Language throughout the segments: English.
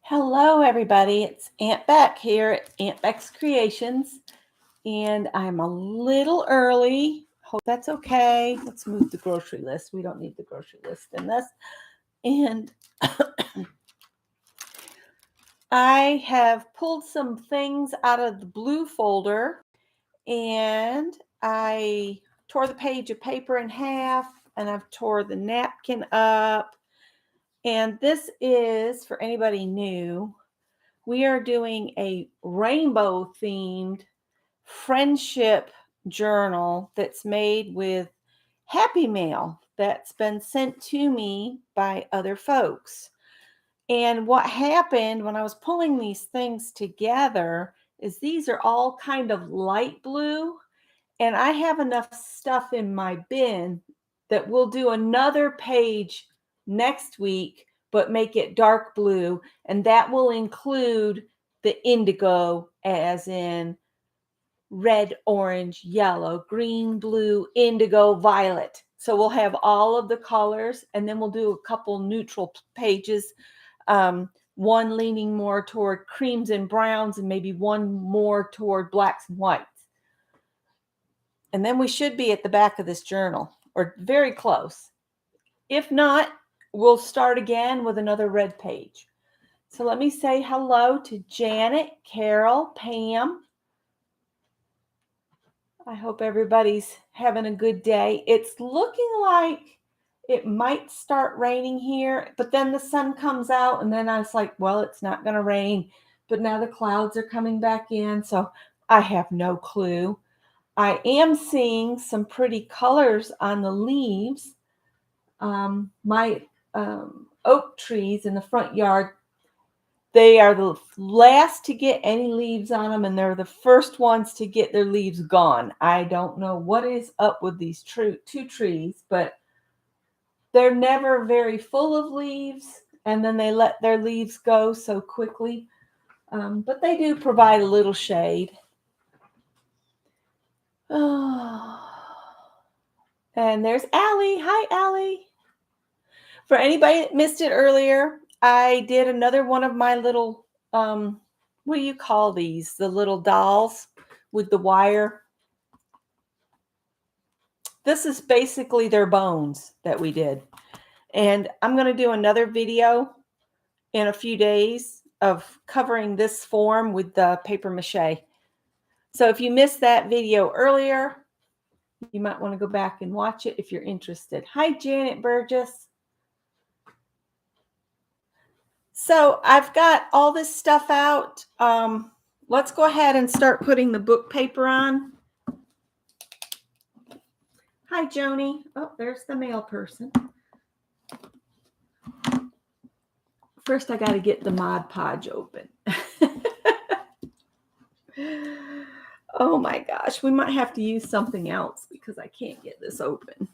Hello, everybody. It's Aunt Beck here at Aunt Beck's Creations, and I'm a little early. Hope that's okay. Let's move the grocery list. We don't need the grocery list in this. And I have pulled some things out of the blue folder, and I tore the page of paper in half, and I've tore the napkin up. And this is, for anybody new, we are doing a rainbow themed friendship journal that's made with Happy Mail that's been sent to me by other folks. And what happened when I was pulling these things together is these are all kind of light blue, and I have enough stuff in my bin that we'll do another page next week, but make it dark blue. And that will include the indigo, as in red, orange, yellow, green, blue, indigo, violet. So we'll have all of the colors, and then we'll do a couple neutral pages. One leaning more toward creams and browns, and maybe one more toward blacks and whites. And then we should be at the back of this journal, or very close. If not, we'll start again with another red page. So let me say hello to Janet, Carol, Pam. I hope everybody's having a good day. It's looking like it might start raining here, but then the sun comes out, and then I was like, well, it's not going to rain. But now the clouds are coming back in, so I have no clue. I am seeing some pretty colors on the leaves. My oak trees in the front yard, they are the last to get any leaves on them, and they're the first ones to get their leaves gone. I don't know what is up with these two trees, but they're never very full of leaves, and then they let their leaves go so quickly. But they do provide a little shade. Oh. And there's Allie. Hi, Allie. For anybody that missed it earlier, I did another one of my little, what do you call these? The little dolls with the wire. This is basically their bones that we did. And I'm going to do another video in a few days of covering this form with the paper mache. So if you missed that video earlier, you might want to go back and watch it if you're interested. Hi, Janet Burgess. So I've got all this stuff out. Let's go ahead and start putting the book paper on. Hi, Joni. Oh, there's the mail person. First, I got to get the Mod Podge open. Oh my gosh, we might have to use something else because I can't get this open.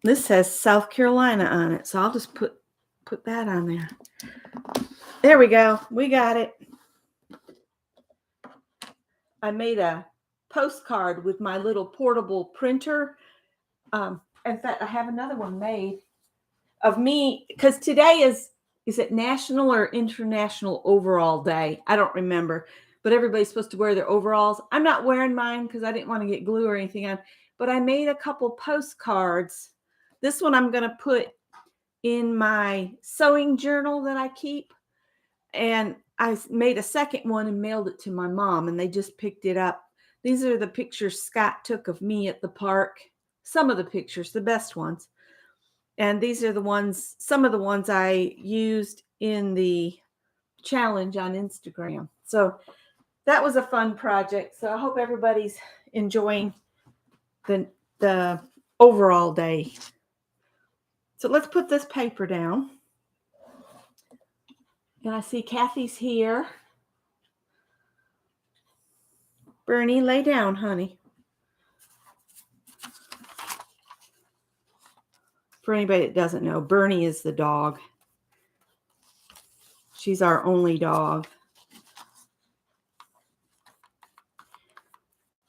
This says South Carolina on it, so I'll just put that on there. There we go. We got it. I made a postcard with my little portable printer. In fact, I have another one made of me, because today is it National or International Overall Day? I don't remember, but everybody's supposed to wear their overalls. I'm not wearing mine because I didn't want to get glue or anything on, but I made a couple postcards. This one I'm going to put in my sewing journal that I keep, and I made a second one and mailed it to my mom, and they just picked it up. These are the pictures Scott took of me at the park. Some of the pictures, the best ones. And these are the ones, some of the ones I used in the challenge on Instagram. So that was a fun project. So I hope everybody's enjoying the overall day. So let's put this paper down. And I see Kathy's here. Bernie, lay down, honey. For anybody that doesn't know, Bernie is the dog. She's our only dog.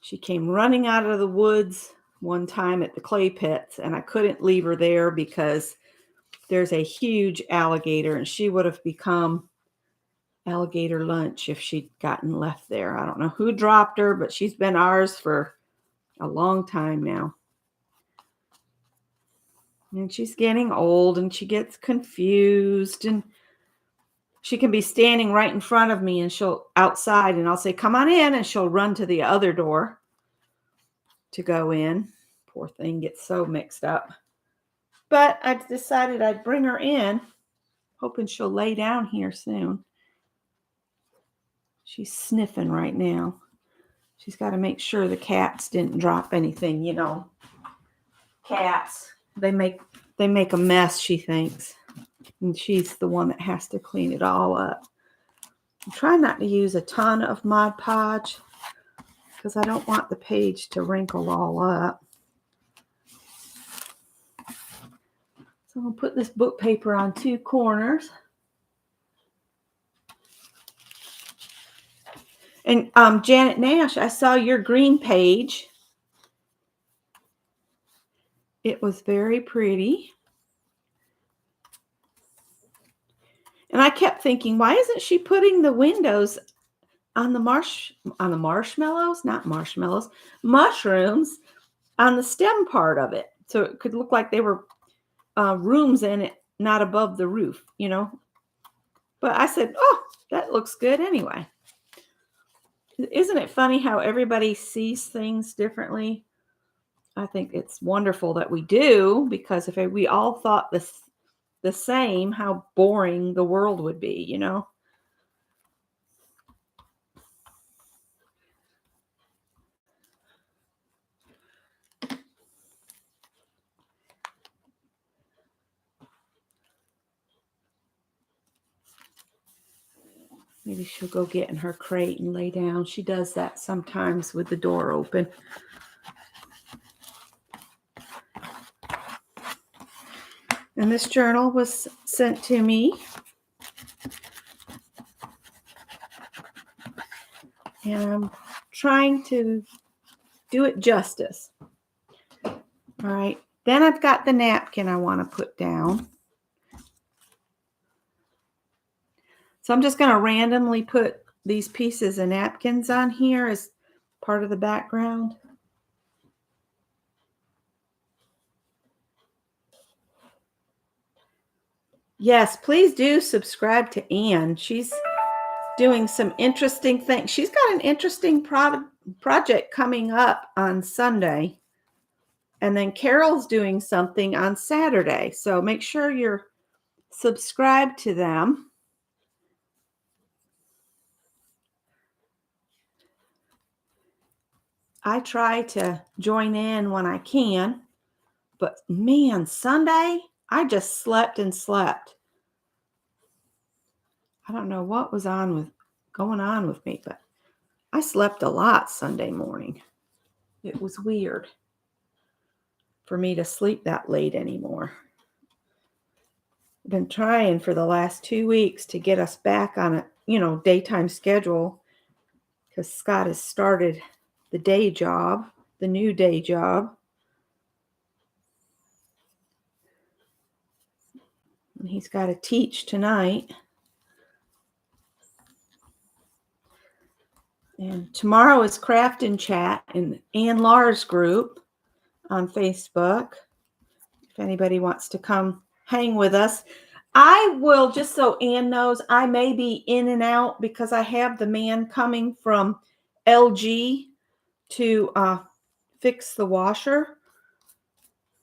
She came running out of the woods one time at the clay pits, and I couldn't leave her there because there's a huge alligator, and she would have become alligator lunch if she'd gotten left there. I don't know who dropped her, but she's been ours for a long time now. And she's getting old and she gets confused, and she can be standing right in front of me and she'll outside and I'll say, come on in, and she'll run to the other door to go in. Poor thing gets so mixed up. But I decided I'd bring her in, hoping she'll lay down here soon. She's sniffing right now. She's got to make sure the cats didn't drop anything, you know. Cats, they make a mess, she thinks. And she's the one that has to clean it all up. I'm trying not to use a ton of Mod Podge because I don't want the page to wrinkle all up. So I'm going to put this book paper on 2 corners. And Janet Nash, I saw your green page. It was very pretty. And I kept thinking, why isn't she putting the windows on the marshmallows? Not marshmallows, mushrooms on the stem part of it. So it could look like they were rooms in it, not above the roof, you know. But I said, oh, that looks good anyway. Isn't it funny how everybody sees things differently? I think it's wonderful that we do, because if we all thought the same, how boring the world would be, you know? Maybe she'll go get in her crate and lay down. She does that sometimes with the door open. And this journal was sent to me. And I'm trying to do it justice. All right. Then I've got the napkin I want to put down. So I'm just going to randomly put these pieces of napkins on here as part of the background. Yes, please do subscribe to Anne. She's doing some interesting things. She's got an interesting project coming up on Sunday. And then Carol's doing something on Saturday. So make sure you're subscribed to them. I try to join in when I can, but man, Sunday, I just slept and slept. I don't know what was going on with me, but I slept a lot Sunday morning. It was weird for me to sleep that late anymore. I've been trying for the last 2 weeks to get us back on a, daytime schedule, because Scott has started the new day job. And he's got to teach tonight. And tomorrow is Craft and Chat in Ann Laura's group on Facebook. If anybody wants to come hang with us. I will, just so Ann knows, I may be in and out because I have the man coming from LG to fix the washer,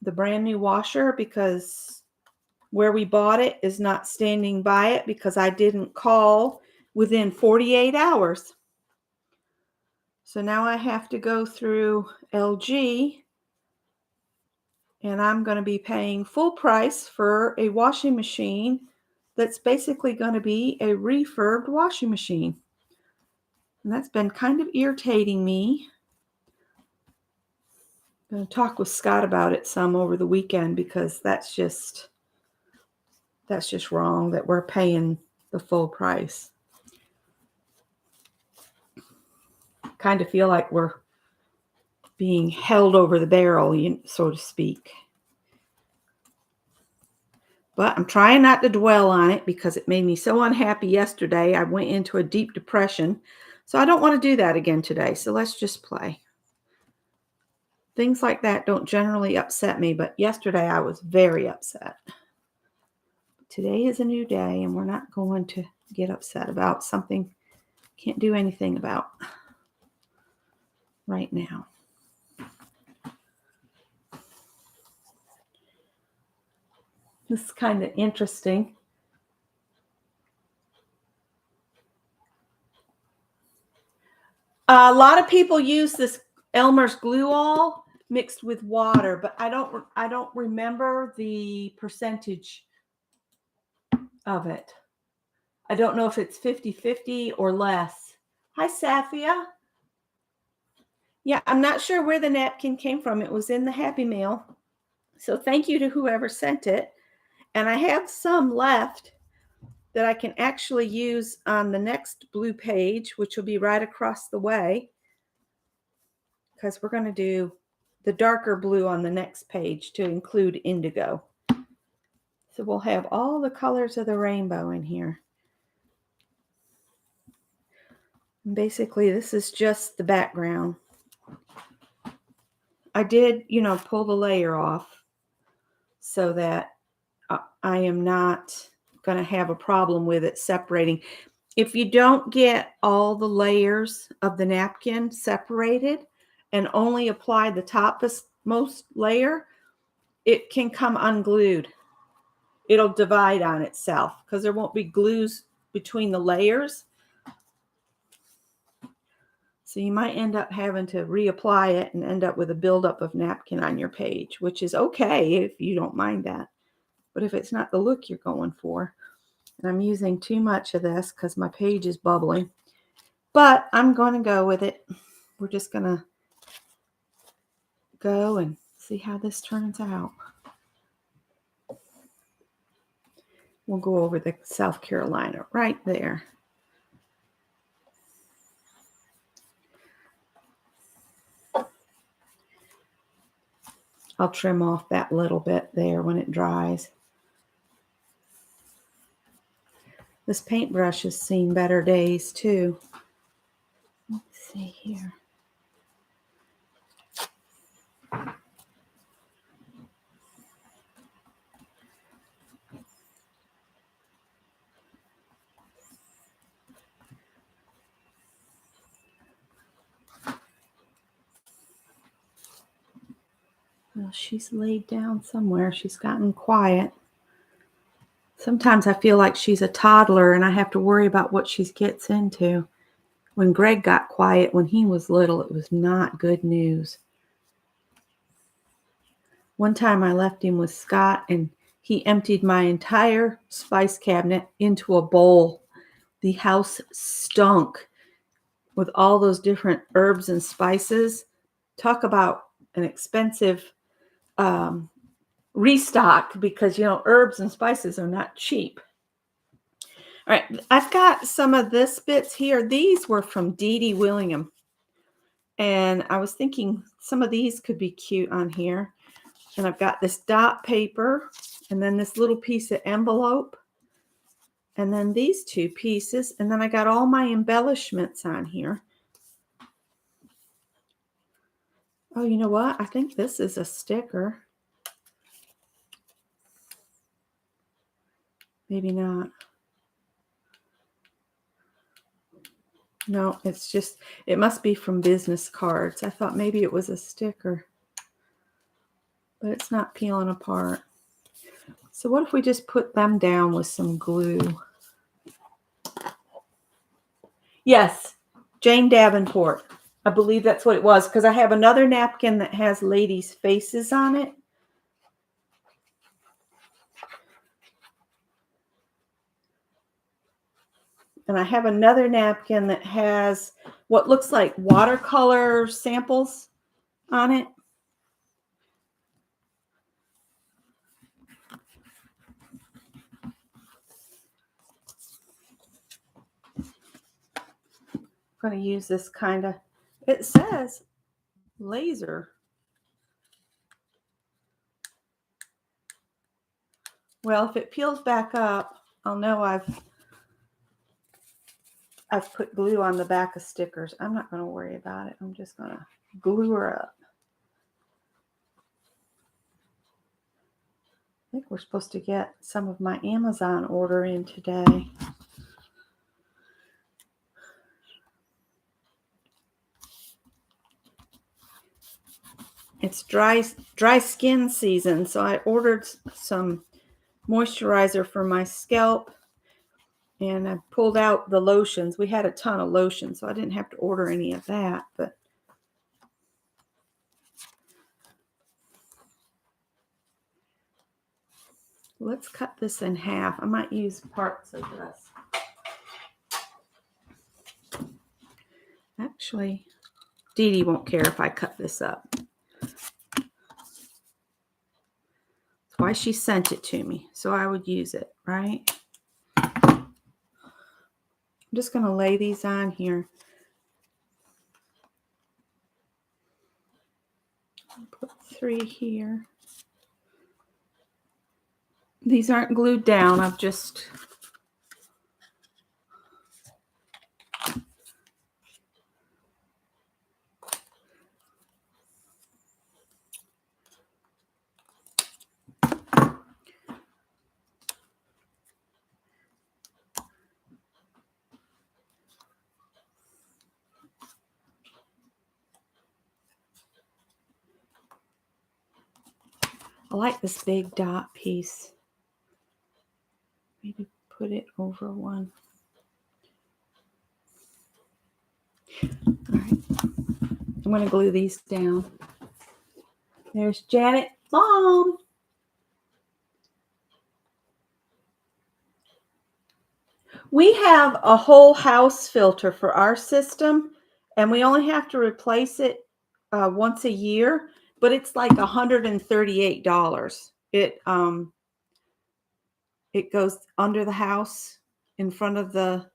the brand new washer, because where we bought it is not standing by it because I didn't call within 48 hours. So now I have to go through LG, and I'm going to be paying full price for a washing machine that's basically going to be a refurbed washing machine. And that's been kind of irritating me. I'm going to talk with Scott about it some over the weekend, because that's just wrong that we're paying the full price. Kind of feel like we're being held over the barrel, so to speak. But I'm trying not to dwell on it because it made me so unhappy yesterday. I went into a deep depression. So I don't want to do that again today. So let's just play. Things like that don't generally upset me, but yesterday I was very upset. Today is a new day, and we're not going to get upset about something can't do anything about right now. This is kind of interesting. A lot of people use this Elmer's glue all mixed with water, but I don't remember the percentage of it. I don't know if it's 50-50 or less. Hi, Safia. Yeah, I'm not sure where the napkin came from. It was in the Happy Meal. So thank you to whoever sent it. And I have some left that I can actually use on the next blue page, which will be right across the way, because we're going to do the darker blue on the next page to include indigo. So we'll have all the colors of the rainbow in here. And basically, this is just the background. I did, pull the layer off so that I am not going to have a problem with it separating. If you don't get all the layers of the napkin separated and only apply the topmost layer, it can come unglued. It'll divide on itself because there won't be glues between the layers. So you might end up having to reapply it and end up with a buildup of napkin on your page, which is okay if you don't mind that. But if it's not the look you're going for, and I'm using too much of this because my page is bubbling, but I'm going to go with it. We're just going to go and see how this turns out. We'll go over the South Carolina right there. I'll trim off that little bit there when it dries. This paintbrush has seen better days too. Let's see here. Well, she's laid down somewhere. She's gotten quiet. Sometimes I feel like she's a toddler and I have to worry about what she gets into. When Greg got quiet when he was little, it was not good news. One time I left him with Scott and he emptied my entire spice cabinet into a bowl. The house stunk with all those different herbs and spices. Talk about an expensive restock because, herbs and spices are not cheap. All right, I've got some of this bits here. These were from Dee Dee Willingham. And I was thinking some of these could be cute on here. And I've got this dot paper and then this little piece of envelope. And then these two pieces. And then I got all my embellishments on here. Oh, you know what? I think this is a sticker. Maybe not. No, it's just, it must be from business cards. I thought maybe it was a sticker. But it's not peeling apart. So what if we just put them down with some glue? Yes, Jane Davenport. I believe that's what it was because I have another napkin that has ladies' faces on it. And I have another napkin that has what looks like watercolor samples on it. I'm going to use this kind of, it says laser. Well, if it peels back up, I'll know I've put glue on the back of stickers. I'm not going to worry about it. I'm just going to glue her up. I think we're supposed to get some of my Amazon order in today. It's dry skin season, so I ordered some moisturizer for my scalp, and I pulled out the lotions. We had a ton of lotion, so I didn't have to order any of that, but let's cut this in half. I might use parts of this. Actually, Dee Dee won't care if I cut this up. That's why she sent it to me, so I would use it, right? I'm just going to lay these on here. Put 3 here. These aren't glued down. I've just I like this big dot piece. Maybe put it over one. All right. I'm going to glue these down. There's Janet. Mom! We have a whole house filter for our system, and we only have to replace it once a year, but it's like $138. It goes under the house in front of the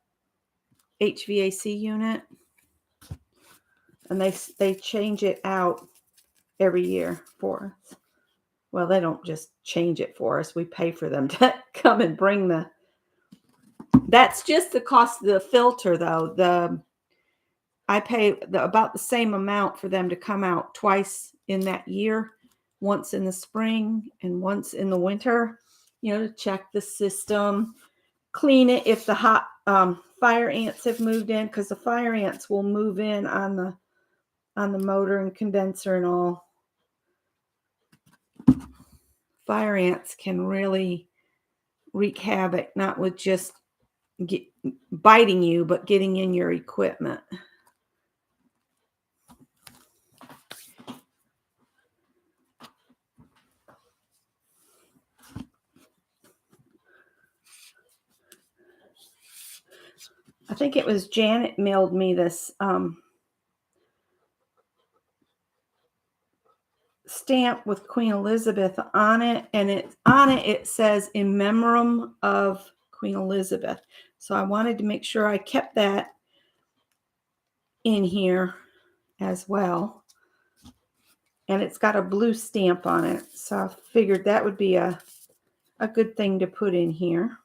HVAC unit, and they change it out every year for us. Well, they don't just change it for us. We pay for them to come and bring that's just the cost of the filter, though. I pay about the same amount for them to come out twice in that year, once in the spring and once in the winter, to check the system, clean it if the hot fire ants have moved in, because the fire ants will move in on the motor and condenser and all. Fire ants can really wreak havoc, not with just biting you, but getting in your equipment. I think it was Janet mailed me this stamp with Queen Elizabeth on it, and it says in memoriam of Queen Elizabeth. So I wanted to make sure I kept that in here as well. And it's got a blue stamp on it, so I figured that would be a good thing to put in here.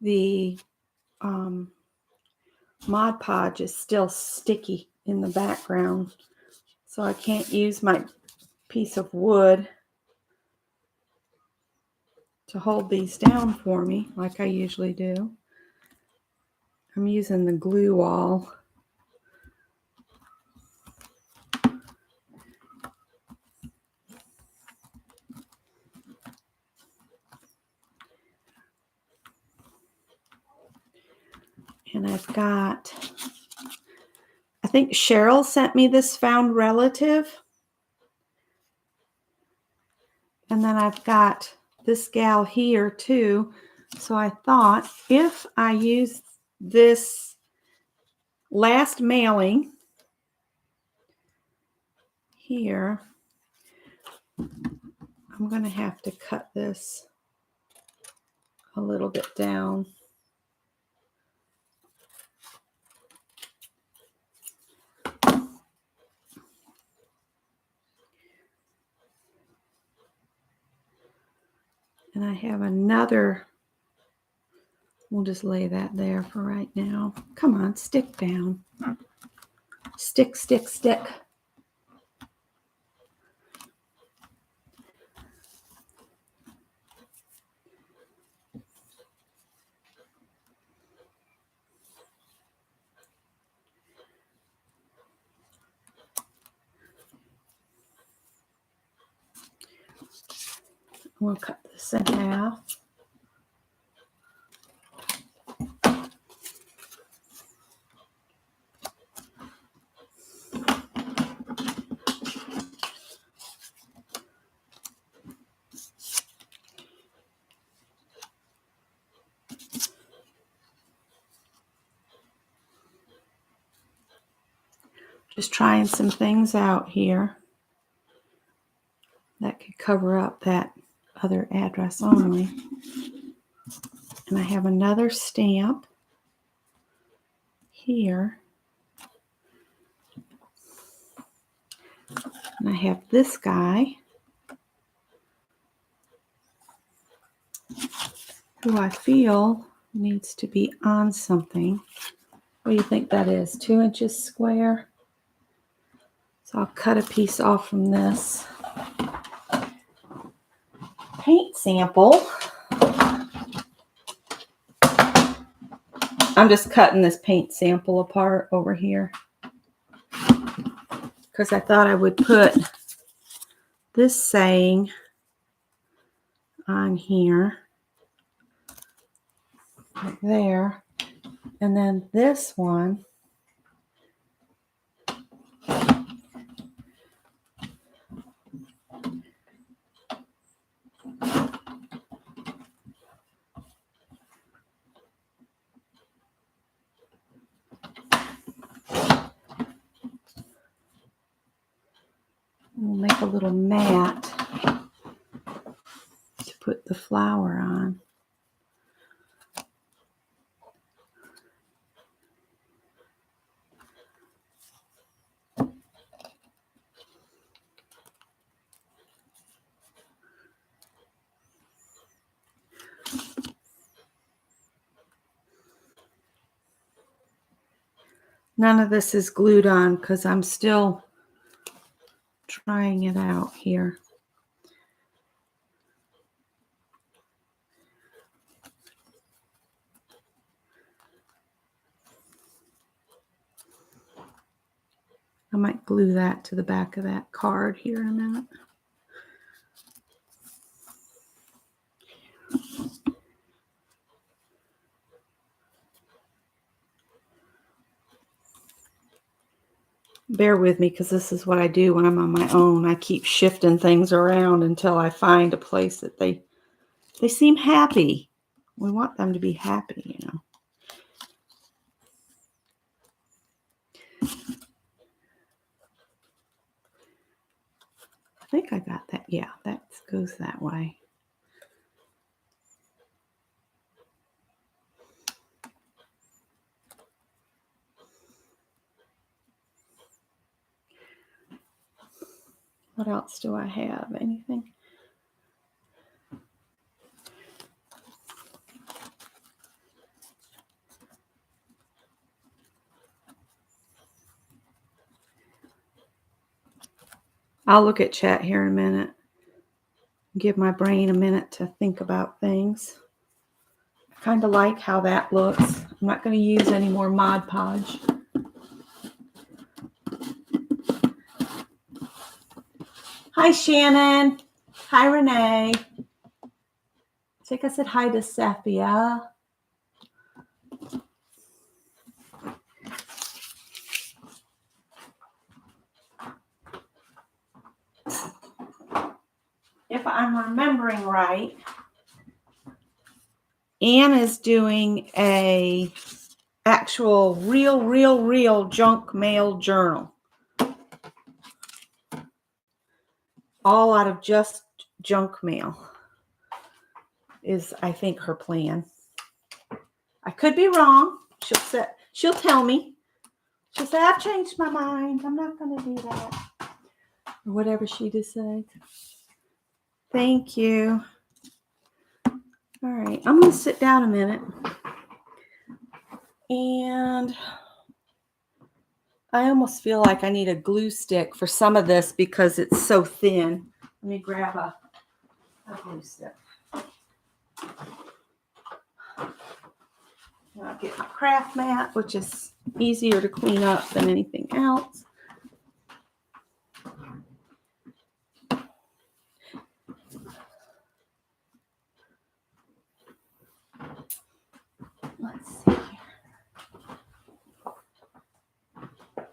The Mod Podge is still sticky in the background, so I can't use my piece of wood to hold these down for me like I usually do. I'm using the glue wall. And I've got, I think Cheryl sent me this found relative. And then I've got this gal here too. So I thought if I use this last mailing here, I'm going to have to cut this a little bit down. And I have another, we'll just lay that there for right now. Come on, stick down. Stick, stick, stick. We'll cut this in half. Just trying some things out here that could cover up that other address only. And I have another stamp here. And I have this guy who I feel needs to be on something. What do you think that is? 2 inches square? So I'll cut a piece off from this paint sample. I'm just cutting this paint sample apart over here because I thought I would put this saying on here, right there, and then this one. We'll make a little mat to put the flower on. None of this is glued on because I'm still trying it out here. I might glue that to the back of that card here in a minute. Bear with me because this is what I do when I'm on my own. I keep shifting things around until I find a place that they seem happy. We want them to be happy, you know. I think I got that. Yeah, that goes that way. What else do I have? Anything? I'll look at chat here in a minute. Give my brain a minute to think about things. I kind of like how that looks. I'm not going to use any more Mod Podge. Hi, Shannon. Hi, Renee. I think I said hi to Sepia. If I'm remembering right, Anne is doing a actual real junk mail journal. All out of just junk mail. is, I think, her plan. I could be wrong. She'll tell me. She'll say, I've changed my mind. I'm not going to do that. Or whatever she decides. Thank you. All right. I'm going to sit down a minute. And I almost feel like I need a glue stick for some of this because it's so thin. Let me grab a glue stick. I'll get my craft mat, which is easier to clean up than anything else. Let's see here.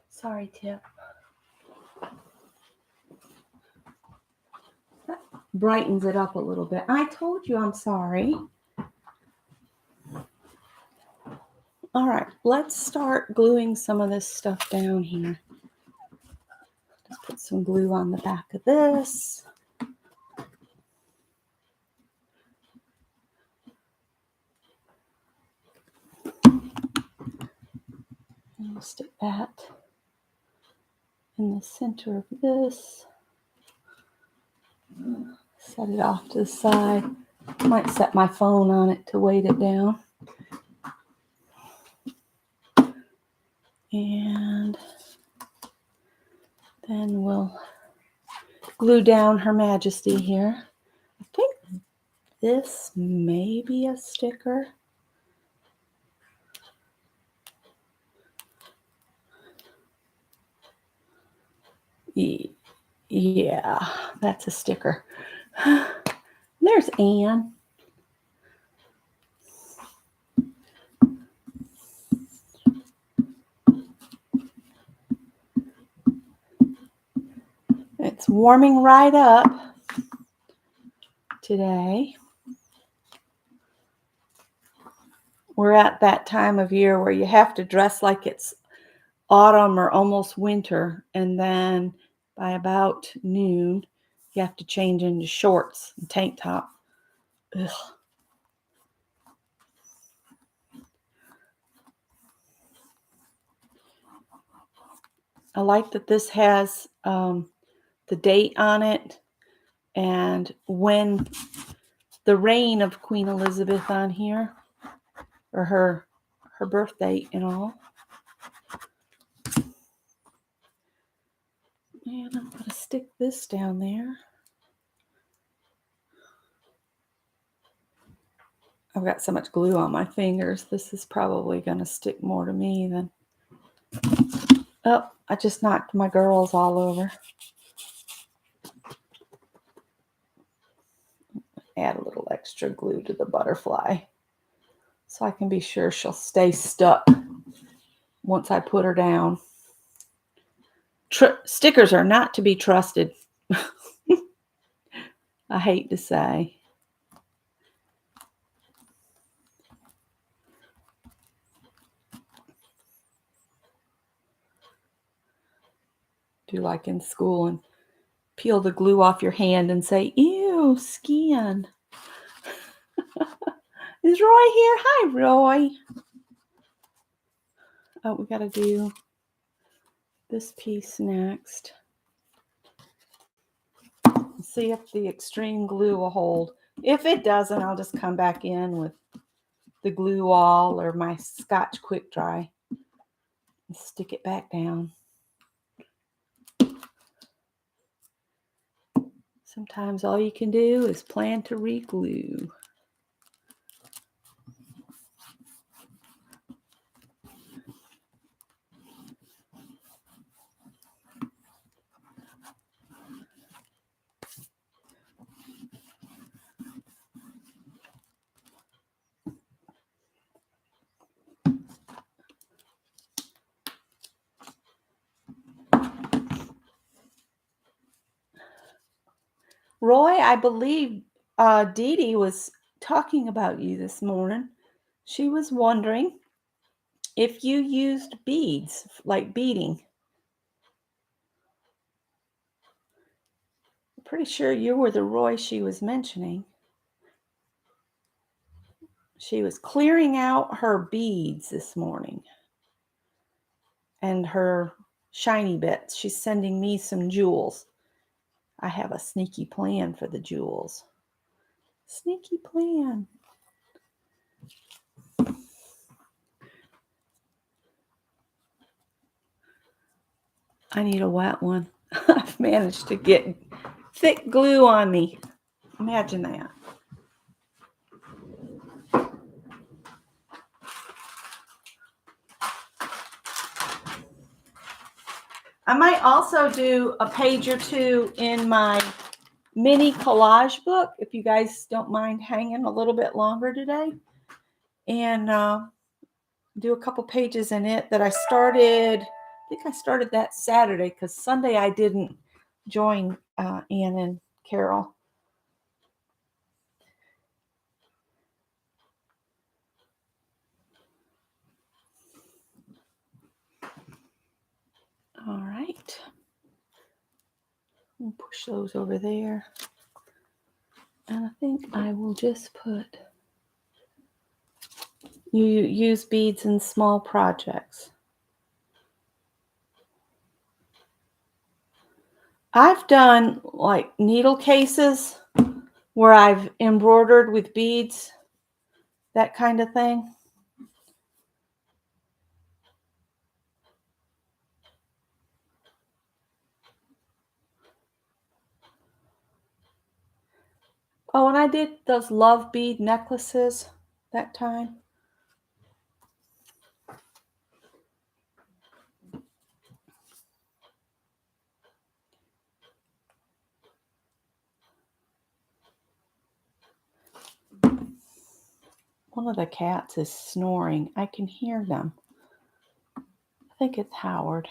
Sorry, Tip. That brightens it up a little bit. I told you I'm sorry. All right, let's start gluing some of this stuff down here. Just put some glue on the back of this. And we'll stick that in the center of this. Set it off to the side. Might set my phone on it to weight it down. And then we'll glue down Her Majesty here. I think this may be a sticker. Yeah, that's a sticker. There's Anne. It's warming right up today. We're at that time of year where you have to dress like it's autumn or almost winter, and then by about noon, you have to change into shorts and tank top. Ugh. I like that this has the date on it and when the reign of Queen Elizabeth on here, or her birth date and all. And I'm going to stick this down there. I've got so much glue on my fingers. This is probably going to stick more to me than... Oh, I just knocked my girls all over. Add a little extra glue to the butterfly so I can be sure she'll stay stuck once I put her down. Stickers are not to be trusted. I hate to say. Do like in school and peel the glue off your hand and say, ew, skin. Is Roy here? Hi, Roy. Oh, we got to do this piece next. See if the extreme glue will hold. If it doesn't, I'll just come back in with the glue all or my Scotch Quick Dry and stick it back down. Sometimes all you can do is plan to re-glue. Roy, I believe Dee Dee was talking about you this morning. She was wondering if you used beads, like beading. I'm pretty sure you were the Roy she was mentioning. She was clearing out her beads this morning and her shiny bits. She's sending me some jewels. I have a sneaky plan for the jewels. Sneaky plan. I need a wet one. I've managed to get thick glue on me. Imagine that. I might also do a page or two in my mini collage book, if you guys don't mind hanging a little bit longer today, and do a couple pages in it that I started. I think I started that Saturday because Sunday I didn't join Ann and Carol. All right. We'll push those over there. And I think I will just put, you use beads in small projects. I've done like needle cases where I've embroidered with beads, that kind of thing. Oh, and I did those love bead necklaces that time. One of the cats is snoring. I can hear them. I think it's Howard.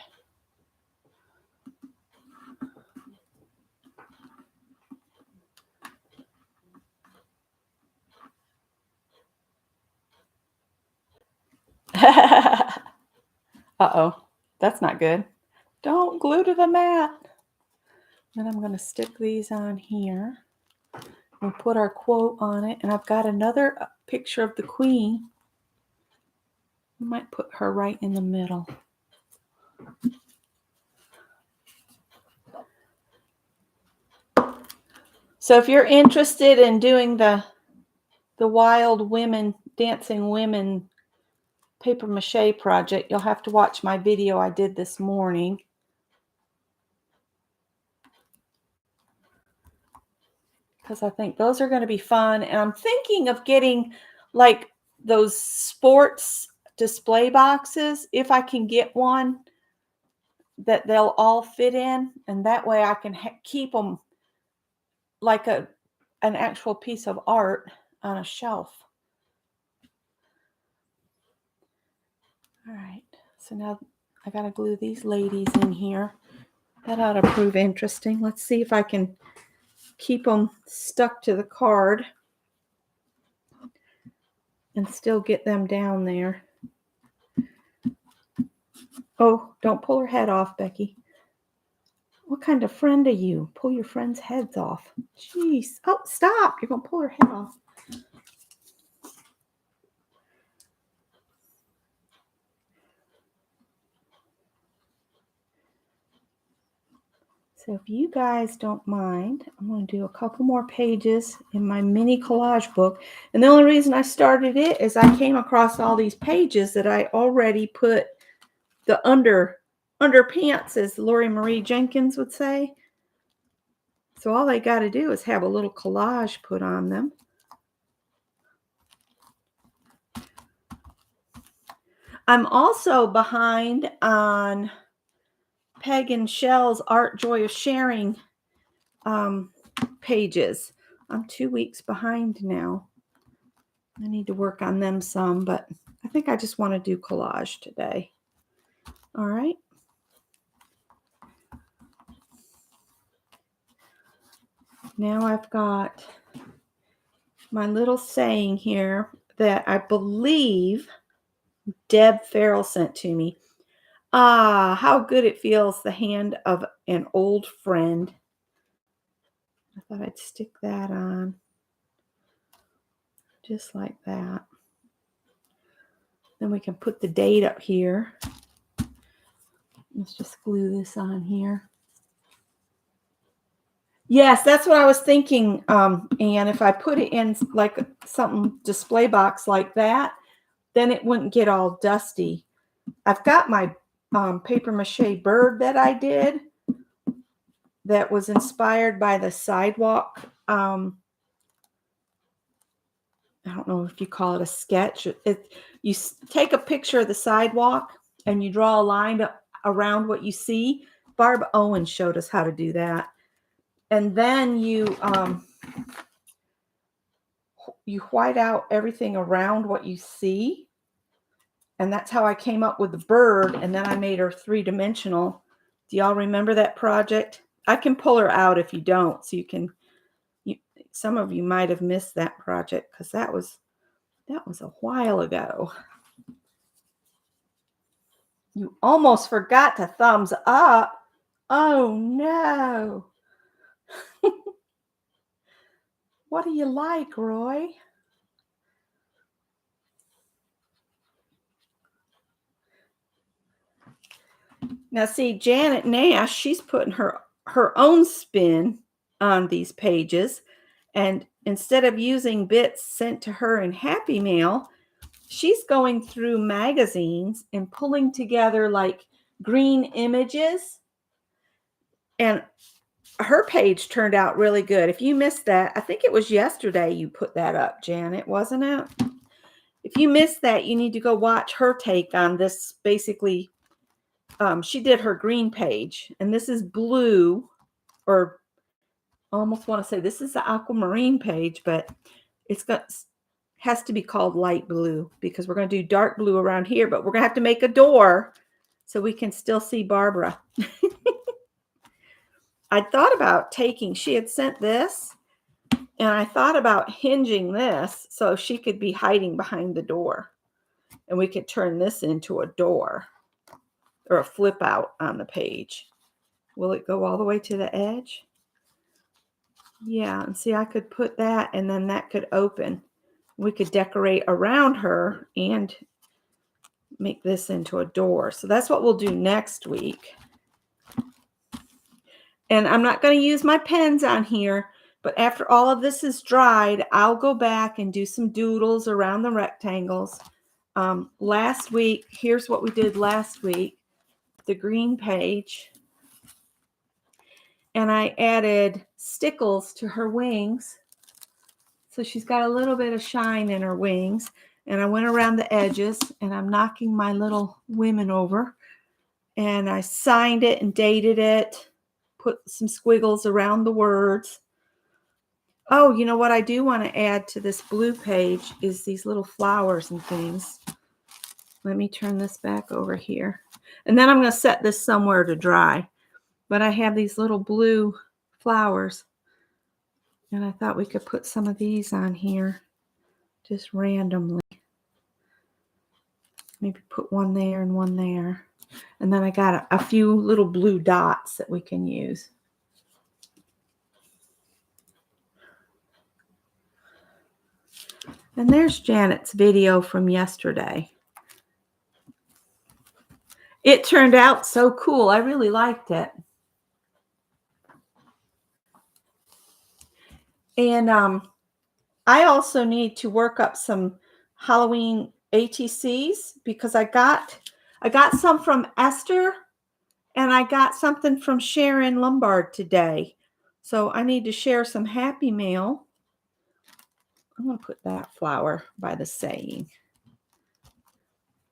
Uh-oh, that's not good. Don't glue to the mat. Then I'm going to stick these on here. We'll put our quote on it. And I've got another picture of the Queen. I might put her right in the middle. So if you're interested in doing the Wild Women, Dancing Women paper mache project, you'll have to watch my video I did this morning. Because I think those are going to be fun. And I'm thinking of getting like those sports display boxes, if I can get one that they'll all fit in. And that way I can keep them like an actual piece of art on a shelf. All right. So now I got to glue these ladies in here. That ought to prove interesting. Let's see if I can keep them stuck to the card and still get them down there. Oh, don't pull her head off, Becky. What kind of friend are you? Pull your friends' heads off. Jeez. Oh, stop. You're going to pull her head off. So if you guys don't mind, I'm going to do a couple more pages in my mini collage book. And the only reason I started it is I came across all these pages that I already put the underpants, as Lori Marie Jenkins would say. So all they got to do is have a little collage put on them. I'm also behind on Peg and Shell's Art Joy of Sharing pages. I'm 2 weeks behind now. I need to work on them some, but I think I just want to do collage today. All right. Now I've got my little saying here that I believe Deb Farrell sent to me. Ah, how good it feels, the hand of an old friend. I thought I'd stick that on. just like that. Then we can put the date up here. Let's just glue this on here. Yes, that's what I was thinking. And if I put it in like something display box like that, then it wouldn't get all dusty. I've got my paper mache bird that I did that was inspired by the sidewalk. I don't know if you call it a sketch. You take a picture of the sidewalk and you draw a line around what you see. Barb Owen showed us how to do that. And then you white out everything around what you see. And that's how I came up with the bird. And then I made her 3-dimensional. Do y'all remember that project? I can pull her out if you don't. So you can, some of you might have missed that project because that was a while ago. You almost forgot to thumbs up. Oh no. What do you like, Roy? Now see, Janet Nash, she's putting her own spin on these pages. And instead of using bits sent to her in Happy Mail, she's going through magazines and pulling together like green images. And her page turned out really good. If you missed that, I think it was yesterday you put that up, Janet, wasn't it? If you missed that, you need to go watch her take on this. Basically, she did her green page, and this is blue, or I almost want to say this is the aquamarine page, but has to be called light blue because we're going to do dark blue around here, but we're going to have to make a door so we can still see Barbara. I thought about she had sent this, and I thought about hinging this so she could be hiding behind the door, and we could turn this into a door or a flip out on the page. Will it go all the way to the edge? Yeah, and see, I could put that, and then that could open. We could decorate around her and make this into a door. So that's what we'll do next week. And I'm not going to use my pens on here, but after all of this is dried, I'll go back and do some doodles around the rectangles. Last week, here's what we did last week, the green page. And I added stickles to her wings. So she's got a little bit of shine in her wings. And I went around the edges, and I'm knocking my little women over. And I signed it and dated it, put some squiggles around the words. Oh, you know what I do want to add to this blue page is these little flowers and things. Let me turn this back over here. And then I'm going to set this somewhere to dry. But I have these little blue flowers. And I thought we could put some of these on here just randomly. Maybe put one there and one there. And then I got a few little blue dots that we can use. And there's Janet's video from yesterday. It turned out so cool. I really liked it. And I also need to work up some Halloween ATCs because I got some from Esther, and I got something from Sharon Lombard today. So I need to share some Happy Mail. I'm going to put that flower by the saying.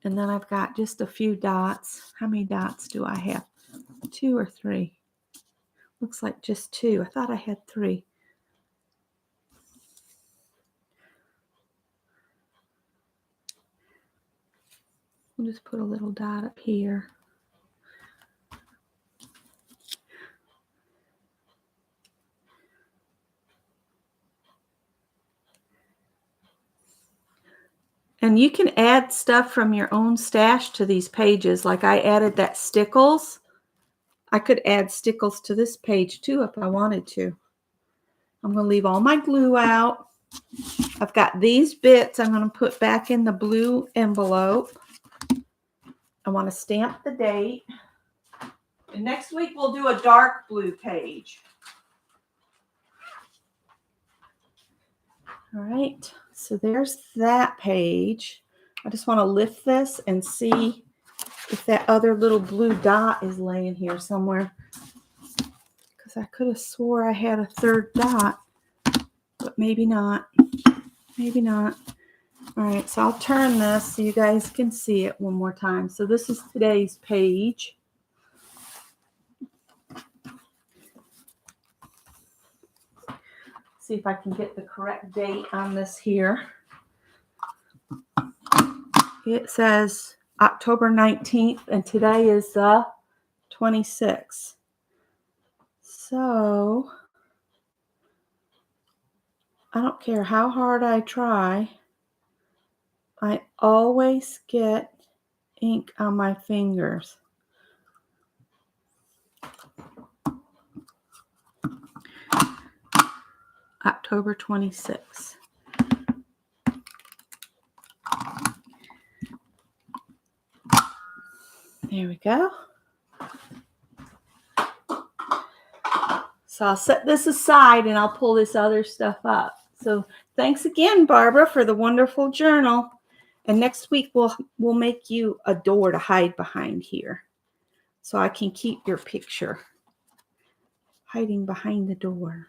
And then I've got just a few dots. How many dots do I have? 2 or 3? Looks like just 2. I thought I had 3. We'll just put a little dot up here. And you can add stuff from your own stash to these pages. Like I added that stickles. I could add stickles to this page too if I wanted to. I'm going to leave all my glue out. I've got these bits I'm going to put back in the blue envelope. I want to stamp the date. And next week we'll do a dark blue page. All right, so there's that page. I just want to lift this and see if that other little blue dot is laying here somewhere. Because I could have swore I had a third dot, but maybe not. Maybe not. All right, so I'll turn this so you guys can see it one more time. So this is today's page. See if I can get the correct date on this here. It says October 19th, and today is the 26th. So I don't care how hard I try, I always get ink on my fingers. October 26th. There we go. So I'll set this aside and I'll pull this other stuff up. So thanks again, Barbara, for the wonderful journal. And next week we'll make you a door to hide behind here, so I can keep your picture hiding behind the door.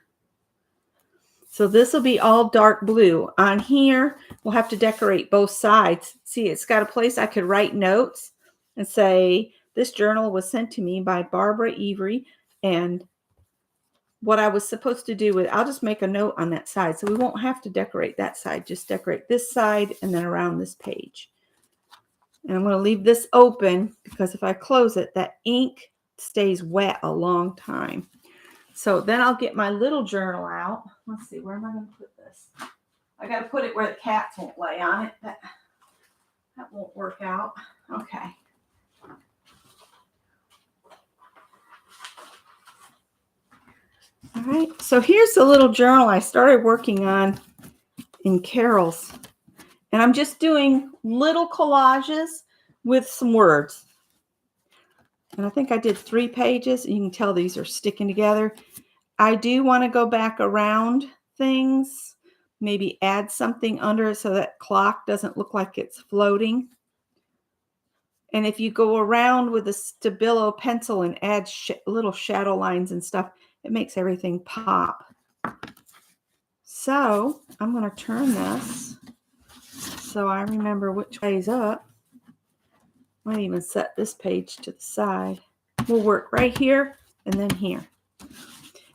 So this will be all dark blue. On here, we'll have to decorate both sides. See, it's got a place I could write notes and say, this journal was sent to me by Barbara Every, and what I was supposed to do with, I'll just make a note on that side. So we won't have to decorate that side. Just decorate this side and then around this page. And I'm going to leave this open because if I close it, that ink stays wet a long time. So then I'll get my little journal out. Let's see, where am I going to put this? I got to put it where the cats won't lay on it. That won't work out. Okay. All right, so here's the little journal I started working on in Carol's. And I'm just doing little collages with some words. And I think I did 3 pages. You can tell these are sticking together. I do want to go back around things, maybe add something under it so that clock doesn't look like it's floating. And if you go around with a Stabilo pencil and add little shadow lines and stuff, it makes everything pop. So I'm going to turn this so I remember which way is up. I might even set this page to the side. We'll work right here and then here.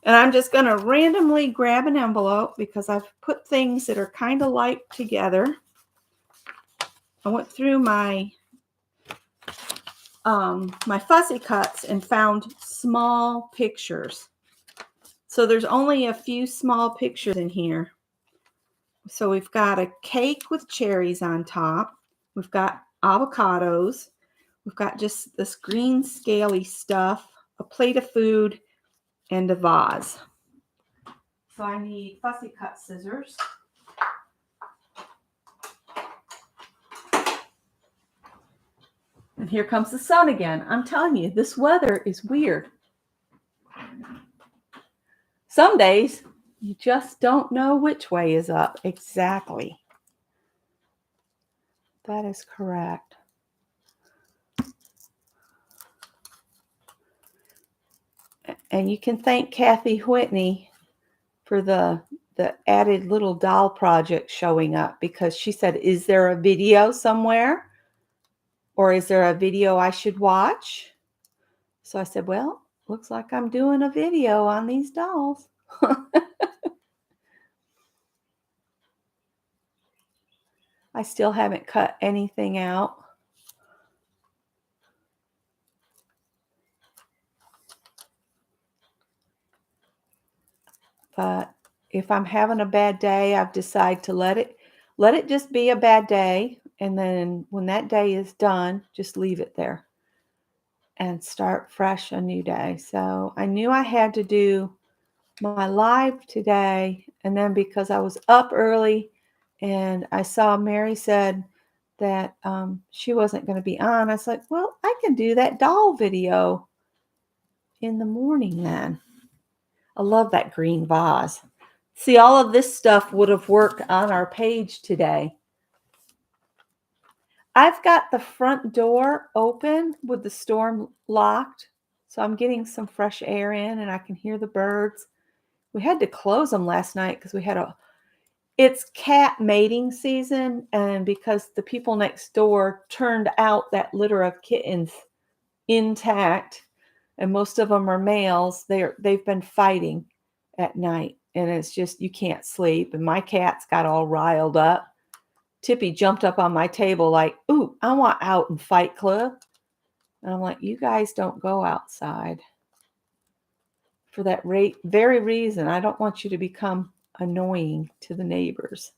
And I'm just going to randomly grab an envelope because I've put things that are kind of like together. I went through my my fussy cuts and found small pictures. So there's only a few small pictures in here. So we've got a cake with cherries on top. We've got avocados. We've got just this green scaly stuff, a plate of food, and a vase. So I need fussy cut scissors. And here comes the sun again. I'm telling you, this weather is weird. Some days, you just don't know which way is up exactly. That is correct. And you can thank Kathy Whitney for the added little doll project showing up, because she said, is there a video somewhere? Or is there a video I should watch? So I said, well, looks like I'm doing a video on these dolls. I still haven't cut anything out. But if I'm having a bad day, I've decided to let it just be a bad day. And then when that day is done, just leave it there and start fresh a new day. So I knew I had to do my live today. And then because I was up early And I saw Mary said that she wasn't going to be on. I was like, well, I can do that doll video in the morning then. I love that green vase. See, all of this stuff would have worked on our page today. I've got the front door open with the storm locked, so I'm getting some fresh air in and I can hear the birds. We had to close them last night because it's cat mating season, and because the people next door turned out that litter of kittens intact, and most of them are males, they've been fighting at night, and it's just you can't sleep. And my cats got all riled up. Tippy jumped up on my table like, ooh, I want out and fight club. And I'm like, you guys don't go outside for that very reason. I don't want you to become annoying to the neighbors.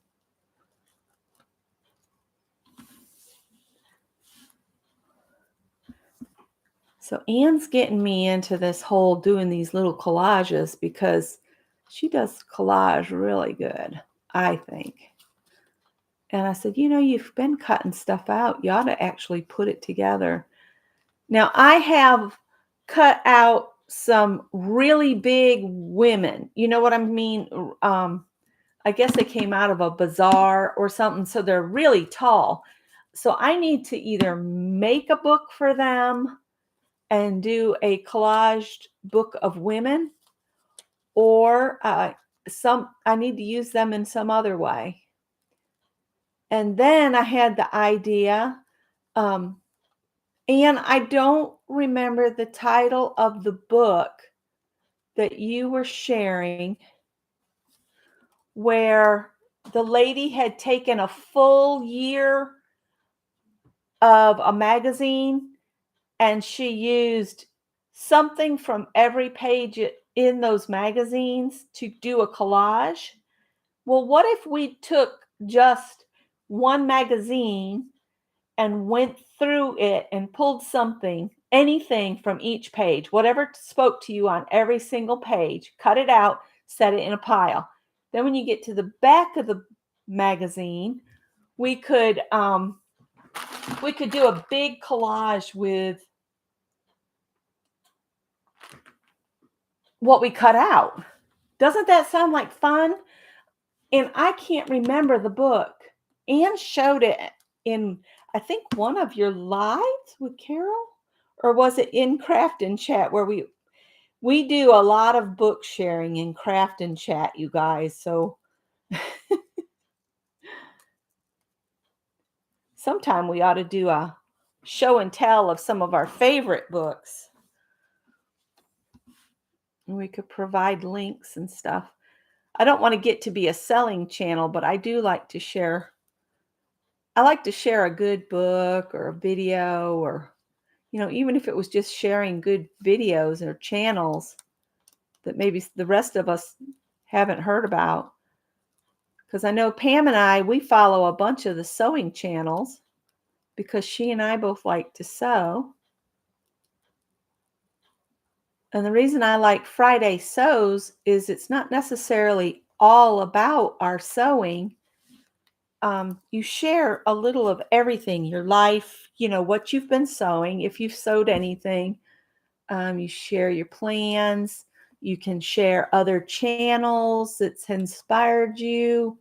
So Anne's getting me into this whole doing these little collages because she does collage really good, I think. And I said, you've been cutting stuff out. You ought to actually put it together. Now, I have cut out some really big women. You know what I mean? I guess they came out of a bazaar or something. So they're really tall. So I need to either make a book for them and do a collaged book of women, or I need to use them in some other way. And then I had the idea, and I don't remember the title of the book that you were sharing, where the lady had taken a full year of a magazine and she used something from every page in those magazines to do a collage. Well, what if we took just one magazine and went through it and pulled anything from each page, whatever spoke to you on every single page, cut it out, set it in a pile. Then when you get to the back of the magazine, we could do a big collage with what we cut out. Doesn't that sound like fun? And I can't remember the book. Anne showed it in, I think, one of your lives with Carol, or was it in Craft and Chat, where we do a lot of book sharing in Craft and Chat, you guys. So sometime we ought to do a show and tell of some of our favorite books. And we could provide links and stuff. I don't want to get to be a selling channel, but I do like to share. I like to share a good book or a video, or, even if it was just sharing good videos or channels that maybe the rest of us haven't heard about. Because I know Pam and we follow a bunch of the sewing channels because she and I both like to sew. And the reason I like Friday Sews is it's not necessarily all about our sewing. You share a little of everything, your life, what you've been sewing, if you've sewed anything. You share your plans. You can share other channels that's inspired you.